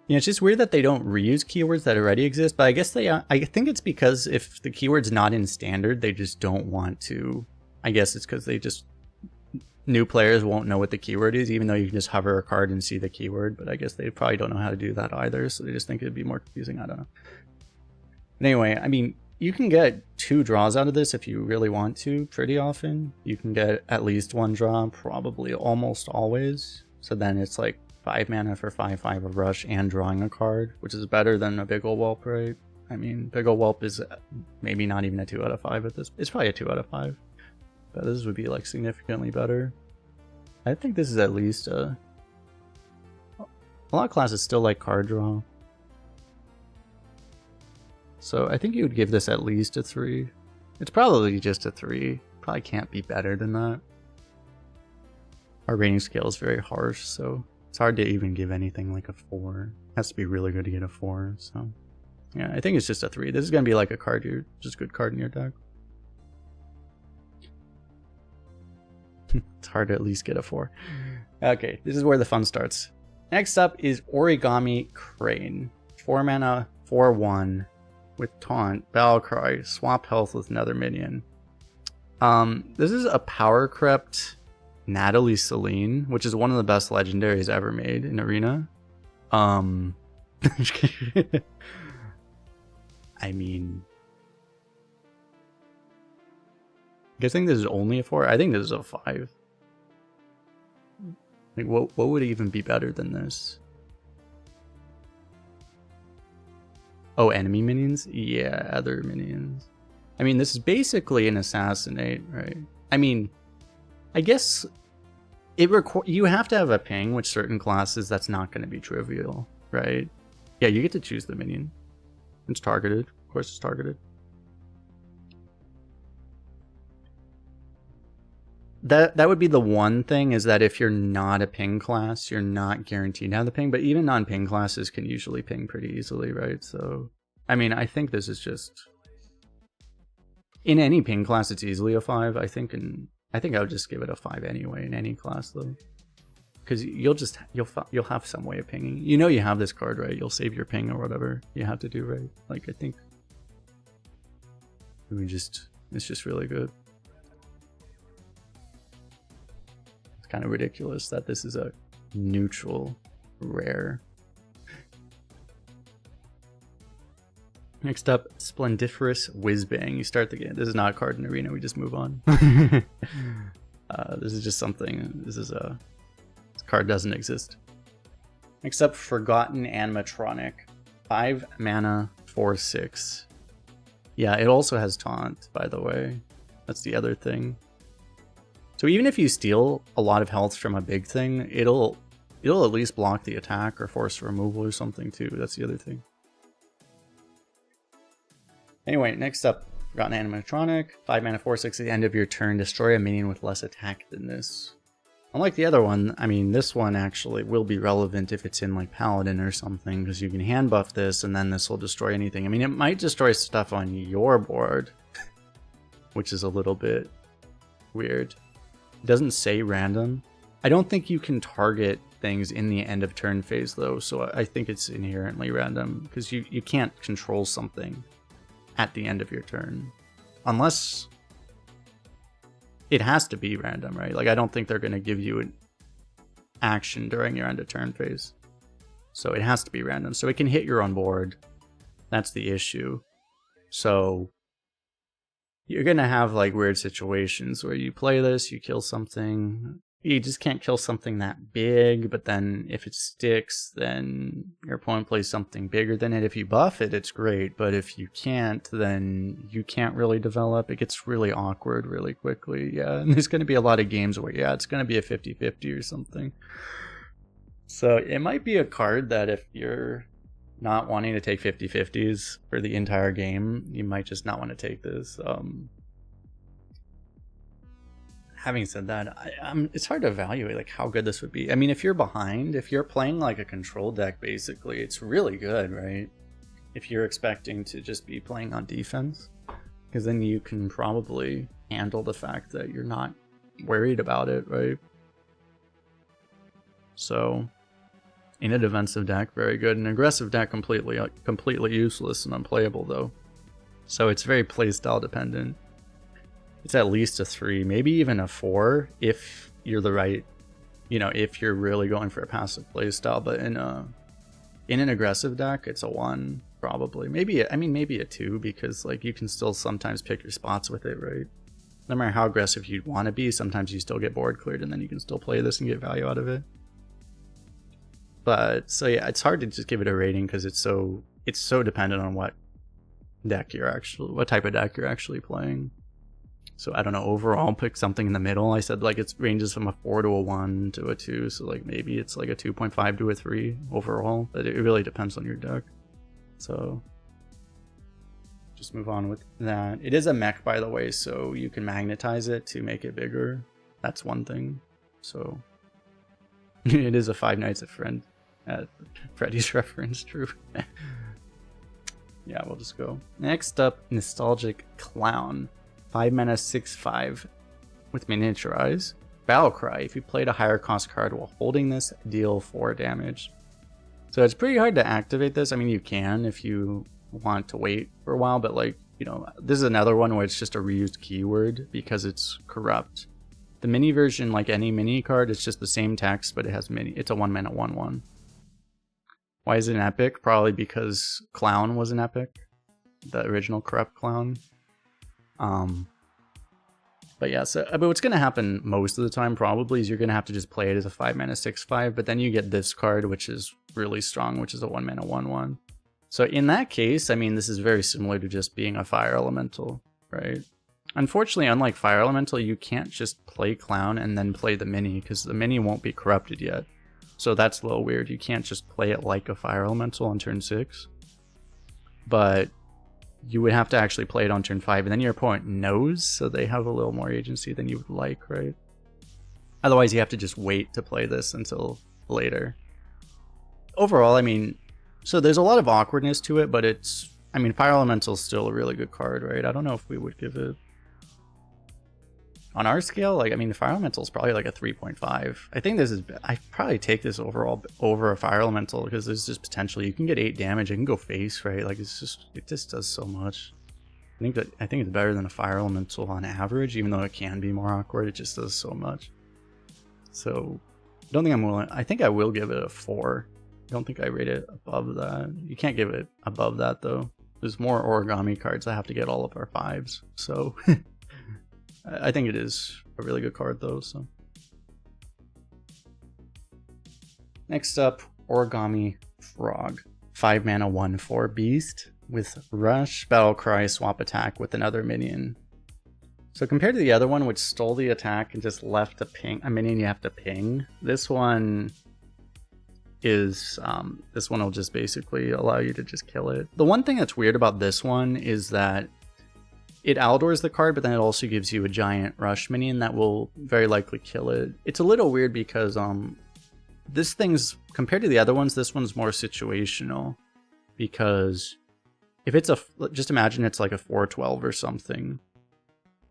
Yeah, it's just weird that they don't reuse keywords that already exist, but I guess I think it's because if the keyword's not in Standard, they just don't want to. I guess it's because they just... New players won't know what the keyword is, even though you can just hover a card and see the keyword, but I guess they probably don't know how to do that either, so they just think it'd be more confusing, I don't know. But anyway, I mean... You can get 2 draws out of this if you really want to, pretty often. You can get at least 1 draw, probably almost always. So then it's like 5 mana for 5/5 of Rush and drawing a card, which is better than a Big Ol' Whelp, right? I mean, Big Ol' Whelp is maybe not even a 2 out of 5 at this. It's probably a 2 out of 5. But this would be like significantly better. I think this is at least a lot of classes still like card draw. So I think you would give this at least a 3. It's probably just a 3. Probably can't be better than that. Our rating scale is very harsh, so it's hard to even give anything like a 4. It has to be really good to get a 4, so... Yeah, I think it's just a 3. This is going to be like a card, just good card in your deck. It's hard to at least get a 4. Okay, this is where the fun starts. Next up is Origami Crane. 4 mana, 4/1. With Taunt, Battle Cry, swap health with another minion. This is a power crept Natalie Celine, which is one of the best legendaries ever made in Arena. I mean, I guess I think this is only a 4. I think this is a 5. Like, what would even be better than this? Oh, enemy minions? Yeah, other minions. I mean, this is basically an assassinate, right? I mean, I guess you have to have a ping, which certain classes that's not going to be trivial, right? Yeah, you get to choose the minion. It's targeted. Of course it's targeted. That would be the one thing, is that if you're not a ping class, you're not guaranteed to have the ping, but even non-ping classes can usually ping pretty easily, right? So, I mean, I think this is just... In any ping class, it's easily a 5. I think I would just give it a 5 anyway, in any class, though. Because you'll have some way of pinging. You know you have this card, right? You'll save your ping or whatever you have to do, right? Like, I think... It's just really good. Kind of ridiculous that this is a neutral rare. Next up, Splendiferous Whizbang. You start the game. This is not a card in Arena, we just move on. This is just something. It's card doesn't exist. Next up, Forgotten Animatronic. 5 mana, 4/6. Yeah, it also has taunt, by the way. That's the other thing. So even if you steal a lot of health from a big thing, it'll at least block the attack or force removal or something too. That's the other thing. Anyway, next up, Forgotten Animatronic. 5 mana, 4/6 at the end of your turn. Destroy a minion with less attack than this. Unlike the other one, I mean, this one actually will be relevant if it's in like Paladin or something, because you can hand buff this and then this will destroy anything. I mean, it might destroy stuff on your board, which is a little bit weird. It doesn't say random. I don't think you can target things in the end of turn phase though, so I think it's inherently random, because you can't control something at the end of your turn. Unless it has to be random, right? Like, I don't think they're going to give you an action during your end of turn phase. So it has to be random. So it can hit your own board. That's the issue. So you're going to have like weird situations where you play this, you kill something. You just can't kill something that big, but then if it sticks, then your opponent plays something bigger than it. If you buff it, it's great, but if you can't, then you can't really develop. It gets really awkward really quickly, yeah. And there's going to be a lot of games where, yeah, it's going to be a 50-50 or something. So it might be a card that if you're not wanting to take 50-50s for the entire game, you might just not want to take this. Having said that, it's hard to evaluate like how good this would be. I mean, if you're behind, if you're playing like a control deck, basically, it's really good, right? If you're expecting to just be playing on defense, because then you can probably handle the fact that you're not worried about it, right? So, in a defensive deck, very good. An aggressive deck, completely useless and unplayable though. So it's very playstyle dependent. It's at least a 3, maybe even a 4 if you're the right, you know, if you're really going for a passive playstyle. But in an aggressive deck, it's a 1 probably. Maybe a 2, because like you can still sometimes pick your spots with it, right? No matter how aggressive you'd want to be, sometimes you still get board cleared and then you can still play this and get value out of it. But so yeah, it's hard to just give it a rating because it's so dependent on what type of deck you're actually playing. So I don't know, overall pick something in the middle. I said like it ranges from a 4 to a 1 to a 2, so like maybe it's like a 2.5 to a 3 overall, but it really depends on your deck. So just move on with that. It is a mech, by the way, so you can magnetize it to make it bigger. That's one thing. So it is a Five Nights at Freddy's reference, true. Yeah, we'll just go. Next up, Nostalgic Clown. 5 mana, 6/5 with miniaturize. Battle Cry. If you played a higher cost card while holding this, deal 4 damage. So it's pretty hard to activate this. I mean, you can if you want to wait for a while, but like, you know, this is another one where it's just a reused keyword because it's corrupt. The mini version, like any mini card, it's just the same text, but it has mini. It's a 1 mana 1/1. Why is it an epic? Probably because Clown was an epic. The original corrupt Clown. But yeah, so but what's going to happen most of the time probably is you're going to have to just play it as a 5 mana 6/5, but then you get this card, which is really strong, which is a 1 mana 1/1. So in that case, I mean, this is very similar to just being a fire elemental, right? Unfortunately, unlike fire elemental, you can't just play Clown and then play the mini, because the mini won't be corrupted yet. So that's a little weird. You can't just play it like a fire elemental on turn 6. But you would have to actually play it on turn 5, and then your opponent knows, so they have a little more agency than you would like, right? Otherwise, you have to just wait to play this until later. Overall, I mean, so there's a lot of awkwardness to it, but it's, I mean, Fire Elemental is still a really good card, right? I don't know if we would give it, on our scale, like, I mean, the Fire Elemental is probably like a 3.5. I think this is, I probably take this overall over a Fire Elemental because there's just potential. You can get 8 damage, it can go face, right? Like, it's just, it just does so much. I think it's better than a Fire Elemental on average, even though it can be more awkward. It just does so much. So, I don't think I'm willing, I think I will give it a 4. I don't think I rate it above that. You can't give it above that though. There's more Origami cards. I have to get all of our 5s, so I think it is a really good card though. So Next up, Origami Frog. 5 mana 1/4 beast with rush, battle cry, swap attack with another minion. So compared to the other one, which stole the attack and just left a minion you have to ping, this one is this one will just basically allow you to just kill it. The one thing that's weird about this one is that it outdoors the card, but then it also gives you a giant rush minion that will very likely kill it. It's a little weird because this thing's, compared to the other ones, this one's more situational, because if it's just imagine it's like a 4/12 or something.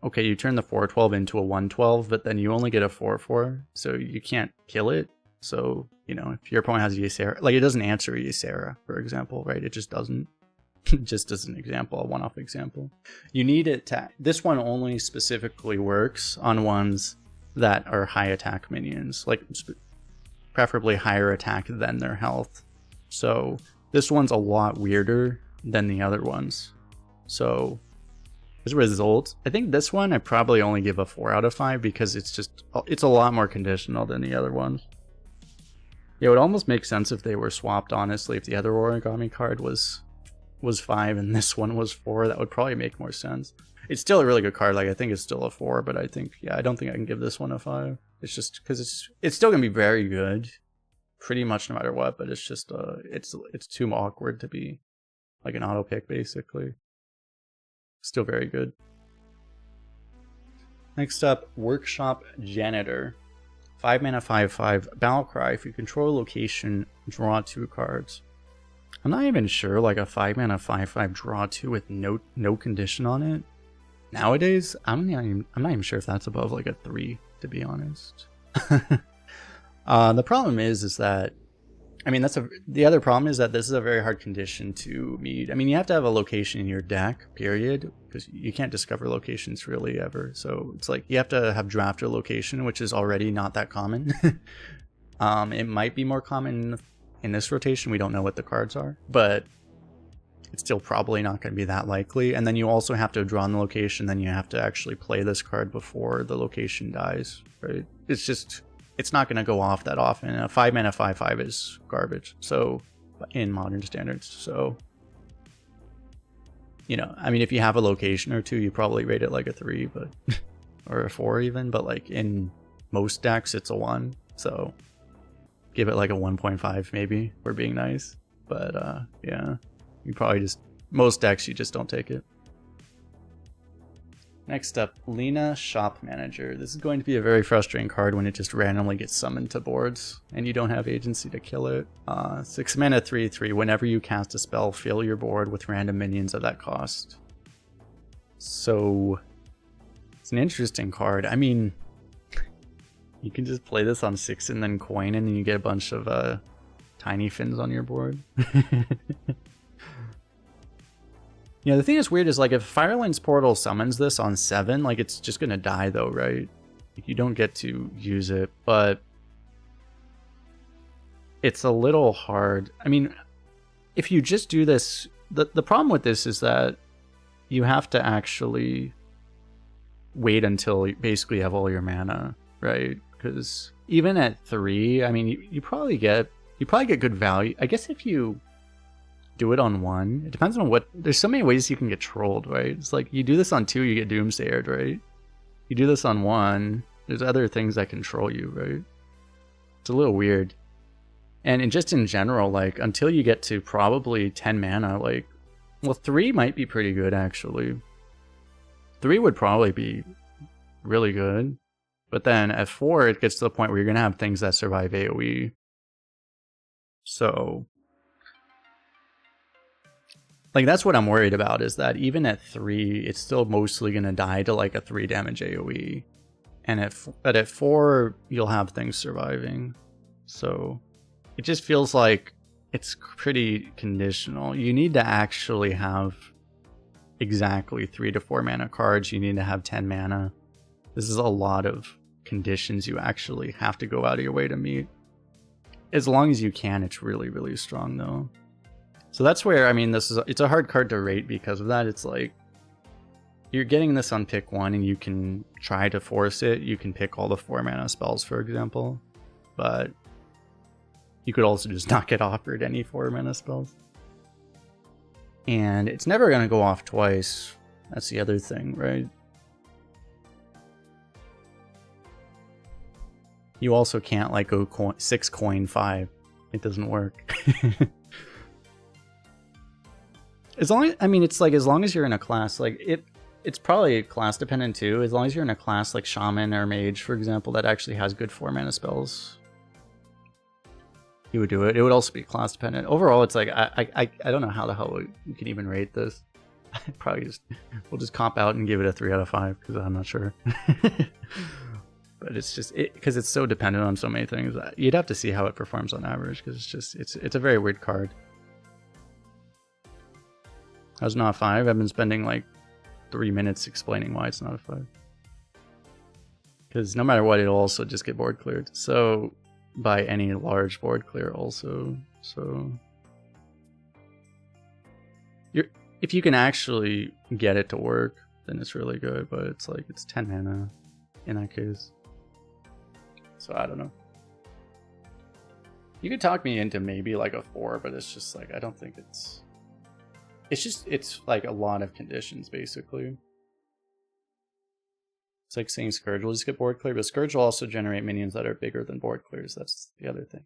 Okay, you turn the 4/12 into a 1/12, but then you only get a 4/4, so you can't kill it. So, you know, if your opponent has Ysera, like it doesn't answer Ysera, for example, right? It just doesn't. Just as an example, a one-off example. You need it to, this one only specifically works on ones that are high attack minions, like preferably higher attack than their health. So this one's a lot weirder than the other ones. So as a result, I think this one I probably only give a 4 out of 5 because it's a lot more conditional than the other ones. Yeah, it would almost make sense if they were swapped, honestly. If the other Origami card was 5 and this one was 4, that would probably make more sense. It's still a really good card. Like, I think it's still a 4, but I think, yeah, I don't think I can give this one a 5. It's just because it's still gonna be very good, pretty much no matter what. But it's just it's too awkward to be like an auto pick, basically. Still very good. Next up, Workshop Janitor. 5 mana 5/5 battle cry. If you control a location, draw 2 cards. I'm not even sure, like a 5 mana 5/5 draw 2 with no condition on it. Nowadays, I'm not even sure if that's above like a 3, to be honest. The problem is that, I mean, the other problem is that this is a very hard condition to meet. I mean, you have to have a location in your deck, period, because you can't discover locations really ever. So it's like you have to have draft a location, which is already not that common. It might be more common in this rotation. We don't know what the cards are, but it's still probably not going to be that likely. And then you also have to draw on the location, then you have to actually play this card before the location dies, right? It's not going to go off that often. A 5 mana 5/5 is garbage, so in modern standards. So, you know, I mean, if you have a location or two, you probably rate it like a 3, but or a 4 even, but like in most decks it's a 1, so give it like a 1.5 maybe, for being nice. But yeah, you probably just, most decks you just don't take it. Next up, Lina Shop Manager. This is going to be a very frustrating card when it just randomly gets summoned to boards and you don't have agency to kill it. 6 mana 3/3. Whenever you cast a spell, fill your board with random minions of that cost. So it's an interesting card. I mean, you can just play this on 6 and then coin and you get a bunch of tiny fins on your board. Yeah, the thing that's weird is, like, if Fireline's Portal summons this on 7, like, it's just gonna die though, right? Like, you don't get to use it, but it's a little hard. I mean, if you just do this, the problem with this is that you have to actually wait until you basically have all your mana, right? Because even at 3, I mean, you probably get good value. I guess if you do it on 1, it depends on what, there's so many ways you can get trolled, right? It's like you do this on 2, you get doomsayered, right? You do this on 1, there's other things that control you, right? It's a little weird. And just in general, like, until you get to probably 10 mana, like, well, 3 might be pretty good, actually. 3 would probably be really good. But then at 4, it gets to the point where you're going to have things that survive AoE. So, like, that's what I'm worried about, is that even at 3, it's still mostly going to die to, like, a 3 damage AoE. And but at 4, you'll have things surviving. So it just feels like it's pretty conditional. You need to actually have exactly 3 to 4 mana cards. You need to have 10 mana. This is a lot of conditions you actually have to go out of your way to meet. As long as you can, it's really, really strong though. So that's where, I mean, it's a hard card to rate because of that. It's like, you're getting this on pick 1 and you can try to force it. You can pick all the 4 mana spells, for example. But you could also just not get offered any 4-mana spells. And it's never going to go off twice. That's the other thing, right? You also can't like go 6 coin 5. It doesn't work. As long as, I mean, it's like as long as you're in a class, like it's probably class dependent too. As long as you're in a class like Shaman or Mage, for example, that actually has good 4-mana spells, you would do it. It would also be class dependent. Overall, it's like I don't know how the hell we can even rate this. Probably we'll just comp out and give it a 3 out of 5 because I'm not sure. But it's just because it's so dependent on so many things. You'd have to see how it performs on average because it's a very weird card. How's not a 5? I've been spending like 3 minutes explaining why it's not a 5. Because no matter what, it'll also just get board cleared. So by any large board clear also. So if you can actually get it to work, then it's really good. But it's like it's 10 mana in that case. So I don't know. You could talk me into maybe like a 4, but it's just like I don't think it's like a lot of conditions basically. It's like saying Scourge will just get board clear, but Scourge will also generate minions that are bigger than board clears. That's the other thing.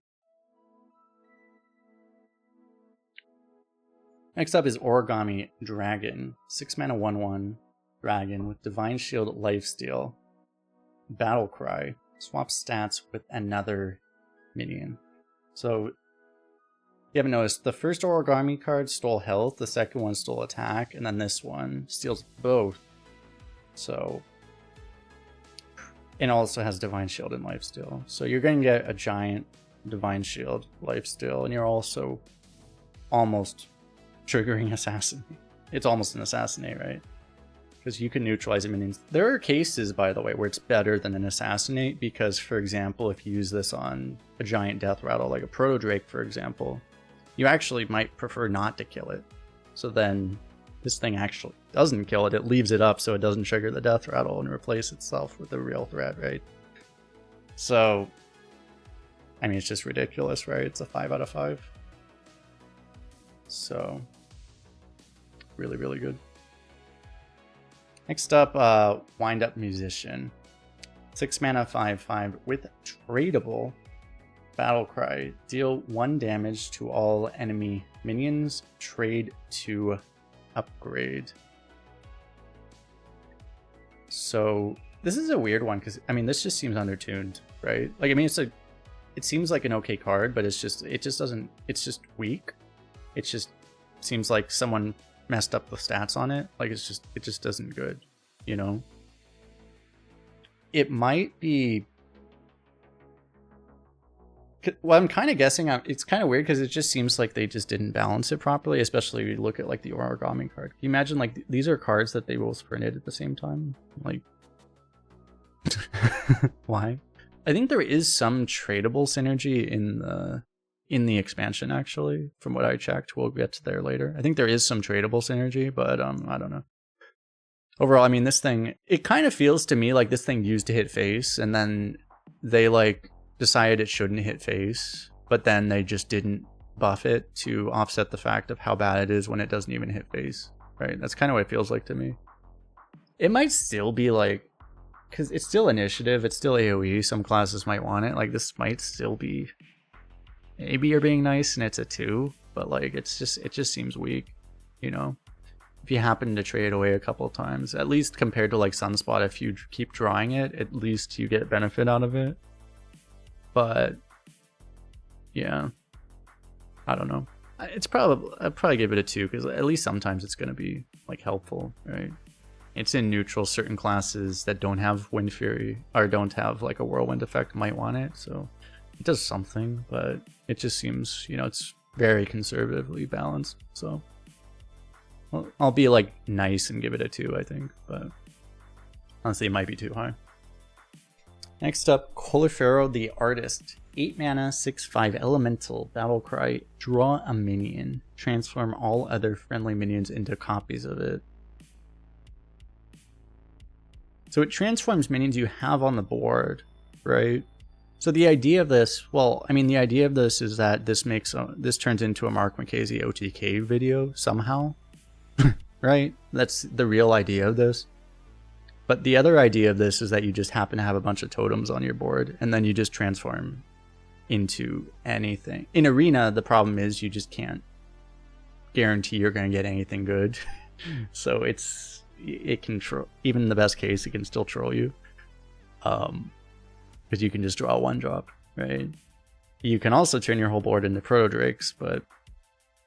Next up is Origami Dragon. 6 mana 1/1 dragon with Divine Shield, Lifesteal, Battle Cry. Swap stats with another minion. So you haven't noticed, the first Origami card stole health, the second one stole attack, and then this one steals both. So, and also has Divine Shield and Lifesteal. So you're going to get a giant Divine Shield, Lifesteal, and you're also almost triggering Assassinate. It's almost an Assassinate, right? Because you can neutralize minions. There are cases, by the way, where it's better than an Assassinate, because, for example, if you use this on a giant Death Rattle, like a Proto Drake, for example, you actually might prefer not to kill it. So then this thing actually doesn't kill it. It leaves it up so it doesn't trigger the Death Rattle and replace itself with a real threat, right? So, I mean, it's just ridiculous, right? It's a 5 out of 5. So, really, really good. Next up, Wind Up Musician. 6 mana 5/5 with tradable Battle Cry. Deal 1 damage to all enemy minions. Trade to upgrade. So this is a weird one because I mean this just seems undertuned, right? Like I mean it seems like an okay card, but it just doesn't. It's just weak. It just seems like someone messed up the stats on it. Like it just doesn't good, you know. It might be. Well, I'm kind of guessing. It's kind of weird because it just seems like they just didn't balance it properly. Especially if you look at like the Origami card. Can you imagine like these are cards that they both printed at the same time? Like, why? I think there is some tradable synergy in the expansion actually. From what I checked, we'll get to there later. I think there is some tradable synergy, but I don't know. Overall, I mean, this thing, it kind of feels to me like this thing used to hit face, and then they like decided it shouldn't hit face, but then they just didn't buff it to offset the fact of how bad it is when it doesn't even hit face, right? That's kind of what it feels like to me. It might still be like, because it's still initiative, it's still AoE, some classes might want it, like this might still be, maybe you're being nice and it's a 2, but like it just seems weak, you know? If you happen to trade away a couple of times, at least compared to like Sunspot, if you keep drawing it, at least you get benefit out of it. But yeah, I don't know. I'd probably give it a 2 because at least sometimes it's going to be like helpful, right? It's in neutral. Certain classes that don't have Wind Fury or don't have like a Whirlwind effect might want it, so it does something. But it just seems, you know, it's very conservatively balanced. So I'll be like nice and give it a 2, I think, but honestly, it might be too high. Next up, Colifero the Artist. 8 mana, 6/5 elemental, battle cry, draw a minion. Transform all other friendly minions into copies of it. So it transforms minions you have on the board, right? So the idea of this, well, I mean, the idea of this is that this makes this turns into a Mark McKaysey OTK video somehow, right? That's the real idea of this. But the other idea of this is that you just happen to have a bunch of totems on your board, and then you just transform into anything. In Arena, the problem is you just can't guarantee you're going to get anything good. So it can even in the best case, it can still troll you. Because you can just draw one drop, right? You can also turn your whole board into Proto Drakes, but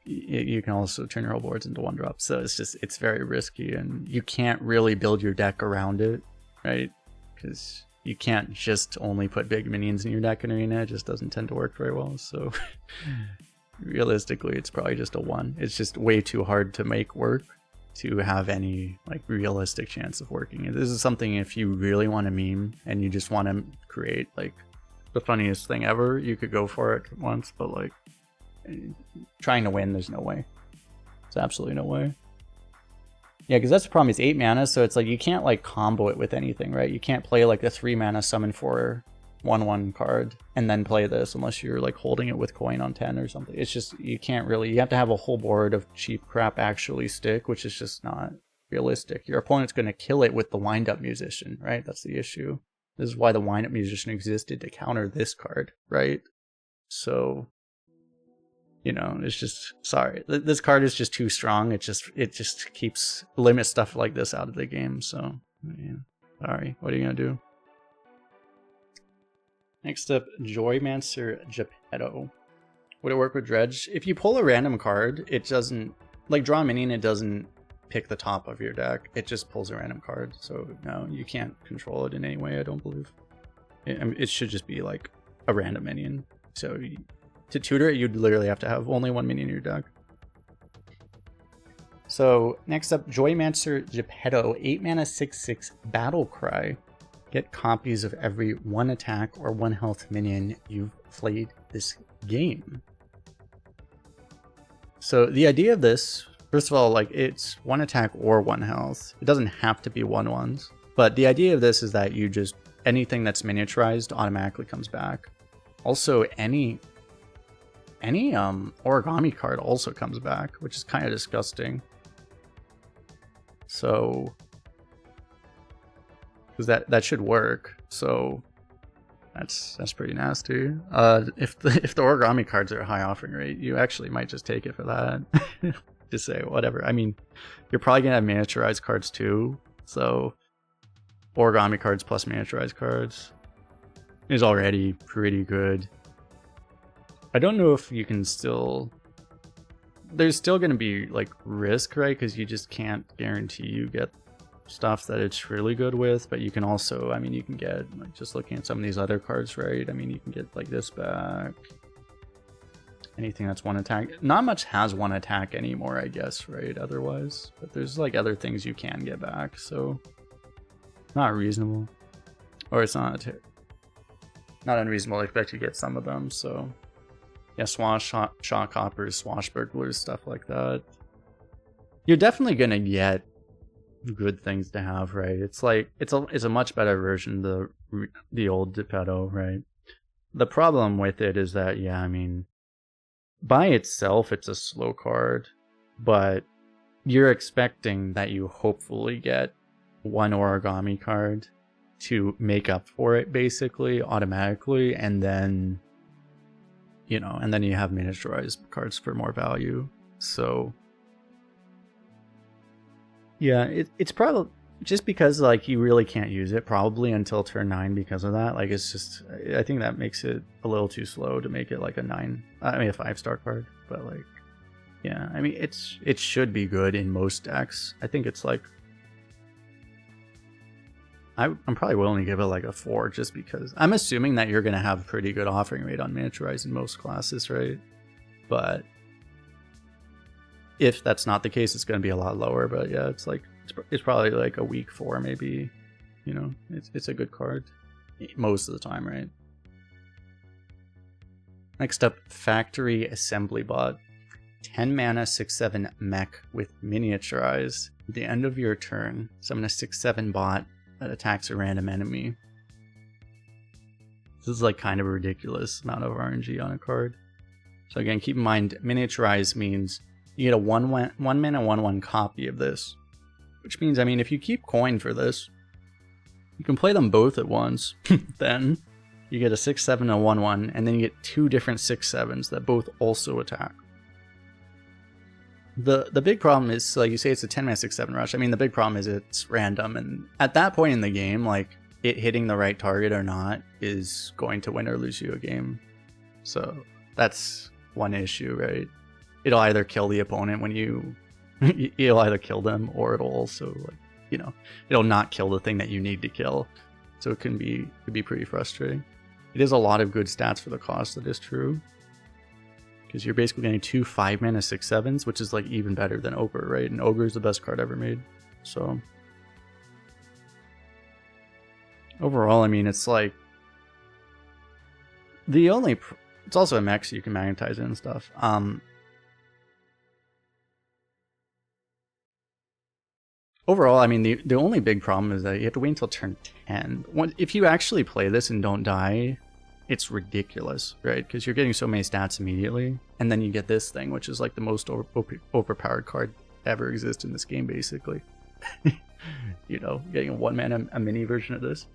you can also turn your whole boards into one drop. So it's very risky, and you can't really build your deck around it, right? Because you can't just only put big minions in your deck in Arena. It just doesn't tend to work very well. So realistically, it's probably just a 1. It's just way too hard to make work to have any like realistic chance of working. This is something, if you really want to meme and you just want to create like the funniest thing ever, you could go for it once, but like trying to win, there's no way. There's absolutely no way. Yeah, because that's the problem, is 8 mana, so it's like you can't like combo it with anything, right? You can't play like the 3 mana summon for 1/1 card and then play this unless you're like holding it with coin on 10 or something. It's just, you can't really, you have to have a whole board of cheap crap actually stick, which is just not realistic. Your opponent's going to kill it with the wind-up musician, right? That's the issue. This is why the wind-up musician existed, to counter this card, right? So, you know, it's just, sorry, this card is just too strong. It just keeps limit stuff like this out of the game. So yeah, sorry, what are you gonna do? Next up, Joymancer Geppetto. Would it work with Dredge? If you pull a random card, it doesn't, like draw a minion, it doesn't pick the top of your deck. It just pulls a random card. So no, you can't control it in any way, I don't believe. It should just be like a random minion. So to tutor it, you'd literally have to have only 1 minion in your deck. So next up, Joymancer Geppetto, 8 mana 6/6 Battle Cry. Get copies of every 1 attack or 1 health minion you've played this game. So the idea of this, first of all, like it's 1 attack or 1 health. It doesn't have to be 1/1s. But the idea of this is that you just, anything that's miniaturized automatically comes back. Also, any origami card also comes back, which is kind of disgusting. So, because that should work. So that's pretty nasty. If the origami cards are a high offering rate, you actually might just take it for that. Just say whatever. I mean, you're probably gonna have miniaturized cards too. So origami cards plus miniaturized cards is already pretty good. I don't know if you can still, there's still going to be like risk, right? Because you just can't guarantee you get stuff that it's really good with, but you can also, I mean, you can get, like just looking at some of these other cards, right? I mean, you can get like this back. Anything that's 1 attack. Not much has 1 attack anymore, I guess, right? Otherwise, but there's like other things you can get back, so not reasonable, or it's not unreasonable to expect to get some of them. So yeah, shock hoppers, swashbucklers, stuff like that. You're definitely gonna get good things to have, right? It's like it's a much better version of the old Geppetto, right? The problem with it is that, yeah, I mean, by itself it's a slow card, but you're expecting that you hopefully get 1 origami card to make up for it basically automatically, and then, you know, and then you have miniaturized cards for more value. So yeah, it's probably just because like you really can't use it probably until turn 9 because of that. Like it's just, I think that makes it a little too slow to make it like a 5-star card. But like, yeah, I mean, it should be good in most decks. I think it's like, I'm probably willing to give it like a 4 just because I'm assuming that you're going to have a pretty good offering rate on miniaturized in most classes, right? But if that's not the case, it's going to be a lot lower. But yeah, it's like, it's probably like a weak 4 maybe, you know, it's a good card most of the time, right? Next up, Factory Assembly Bot. 10 mana 6/7 mech with miniaturize. At the end of your turn, summon a 6/7 bot that attacks a random enemy. This is like kind of a ridiculous amount of RNG on a card. So again, keep in mind, miniaturize means you get a 1 mana 1/1 copy of this. Which means, I mean, if you keep coin for this, you can play them both at once. Then you get a 6/7 and a 1/1, and then you get 2 different 6/7s that both also attack. The big problem is, like you say, it's a 10 mana 6/7 rush. I mean, the big problem is it's random, and at that point in the game, like, it hitting the right target or not is going to win or lose you a game. So that's one issue, right? It'll either kill the opponent when you'll either kill them, or it'll also, like, you know, it'll not kill the thing that you need to kill. So it could be pretty frustrating. It is a lot of good stats for the cost, that is true. Because you're basically getting 2 5 mana 6/7s, which is like even better than Ogre, right? And Ogre is the best card ever made. So overall, I mean, it's like it's also a mech, so you can magnetize it and stuff. Overall, I mean, the only big problem is that you have to wait until turn 10. If you actually play this and don't die, it's ridiculous, right? Because you're getting so many stats immediately, and then you get this thing, which is like the most overpowered card ever exist in this game, basically. You know, getting a 1 mana, a mini version of this.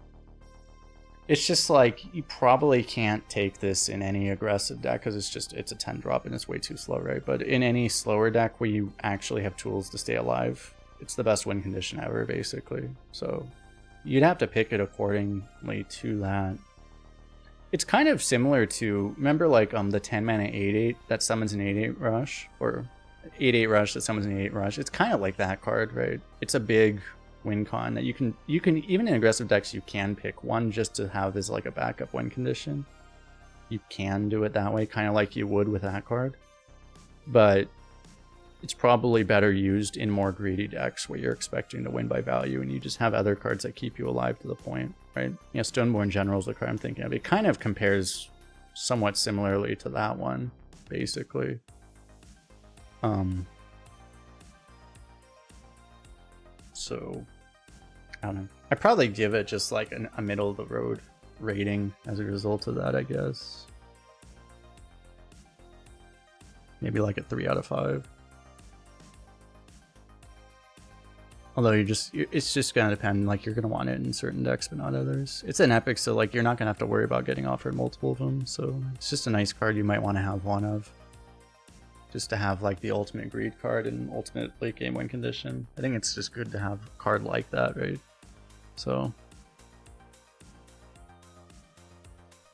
It's just like, you probably can't take this in any aggressive deck, because it's a 10 drop and it's way too slow, right? But in any slower deck where you actually have tools to stay alive, it's the best win condition ever, basically. So you'd have to pick it accordingly to that. It's kind of similar to, remember, like, the 10 mana 8/8 that summons an 8/8 rush, or 8/8 rush that summons an 8/8 rush. It's kind of like that card, right? It's a big win con that you can even in aggressive decks, you can pick one just to have this like a backup win condition. You can do it that way, kind of like you would with that card, but it's probably better used in more greedy decks where you're expecting to win by value and you just have other cards that keep you alive to the point, right? Yeah, Stoneborn General is the card I'm thinking of. It kind of compares somewhat similarly to that one, basically. So, I don't know. I'd probably give it just like a middle of the road rating as a result of that, I guess. Maybe like a 3 out of 5. Although it's just gonna depend, like, you're gonna want it in certain decks but not others. It's an epic, so like you're not gonna have to worry about getting offered multiple of them, so it's just a nice card you might want to have one of. Just to have like the ultimate greed card and ultimate late game win condition. I think it's just good to have a card like that, right? So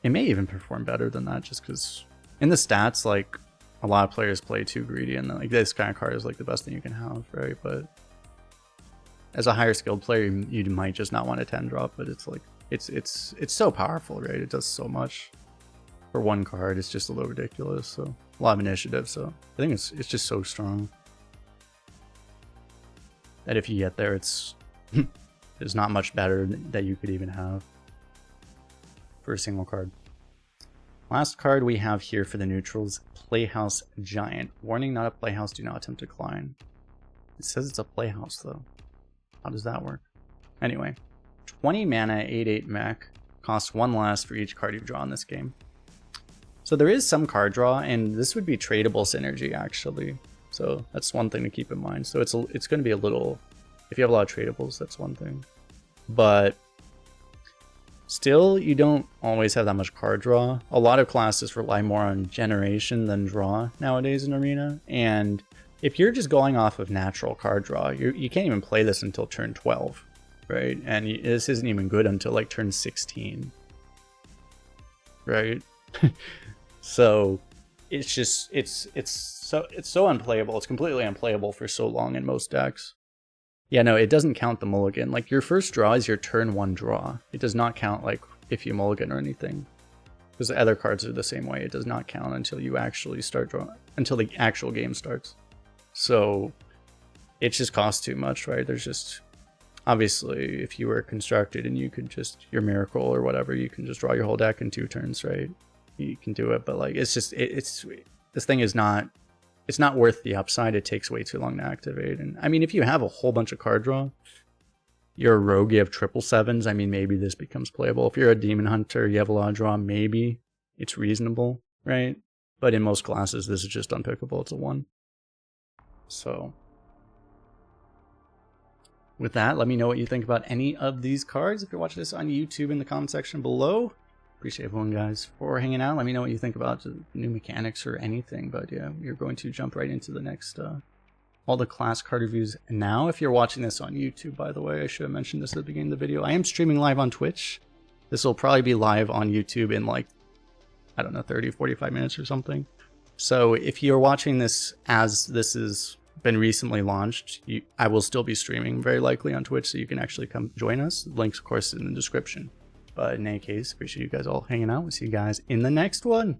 it may even perform better than that, just because in the stats, like, a lot of players play too greedy, and like this kind of card is like the best thing you can have, right? But as a higher skilled player, you might just not want a 10 drop, but it's like it's so powerful, right? It does so much for one card. It's just a little ridiculous. So a lot of initiative. So I think it's just so strong that if you get there, it's there's not much better that you could even have for a single card. Last card we have here for the neutrals, Playhouse Giant. Warning, not a playhouse, do not attempt to climb. It says it's a playhouse though. How does that work? Anyway, 20 mana 8/8 mech, costs 1 less for each card you draw in this game. So there is some card draw, and this would be tradable synergy actually. So that's one thing to keep in mind. So it's going to be a little, if you have a lot of tradables, that's one thing. But still, you don't always have that much card draw. A lot of classes rely more on generation than draw nowadays in Arena, and if you're just going off of natural card draw, you can't even play this until turn 12, right? And this isn't even good until like turn 16, right? So it's just it's so unplayable. It's completely unplayable for so long in most decks. Yeah, no, it doesn't count the mulligan. Like, your first draw is your turn 1 draw. It does not count like if you mulligan or anything, because the other cards are the same way. It does not count until you actually start drawing, until the actual game starts. So it just costs too much, right? There's just, obviously, if you were constructed and you could just, your miracle or whatever, you can just draw your whole deck in 2 turns, right? You can do it, but like, it's just, this thing is not, it's not worth the upside. It takes way too long to activate. And I mean, if you have a whole bunch of card draw, you're a rogue, you have 777s, I mean, maybe this becomes playable. If you're a demon hunter, you have a lot of draw, maybe it's reasonable, right? But in most classes, this is just unpickable. It's a 1. So with that, let me know what you think about any of these cards. If you're watching this on YouTube, in the comment section below. Appreciate everyone, guys, for hanging out. Let me know what you think about new mechanics or anything. But yeah, we're going to jump right into the next all the class card reviews now. If you're watching this on YouTube, by the way, I should have mentioned this at the beginning of the video. I am streaming live on Twitch. This will probably be live on YouTube in like, I don't know, 30, 45 minutes or something. So if you're watching this as this has been recently launched, I will still be streaming very likely on Twitch, so you can actually come join us. The link's, of course, in the description. But in any case, appreciate you guys all hanging out. We'll see you guys in the next one.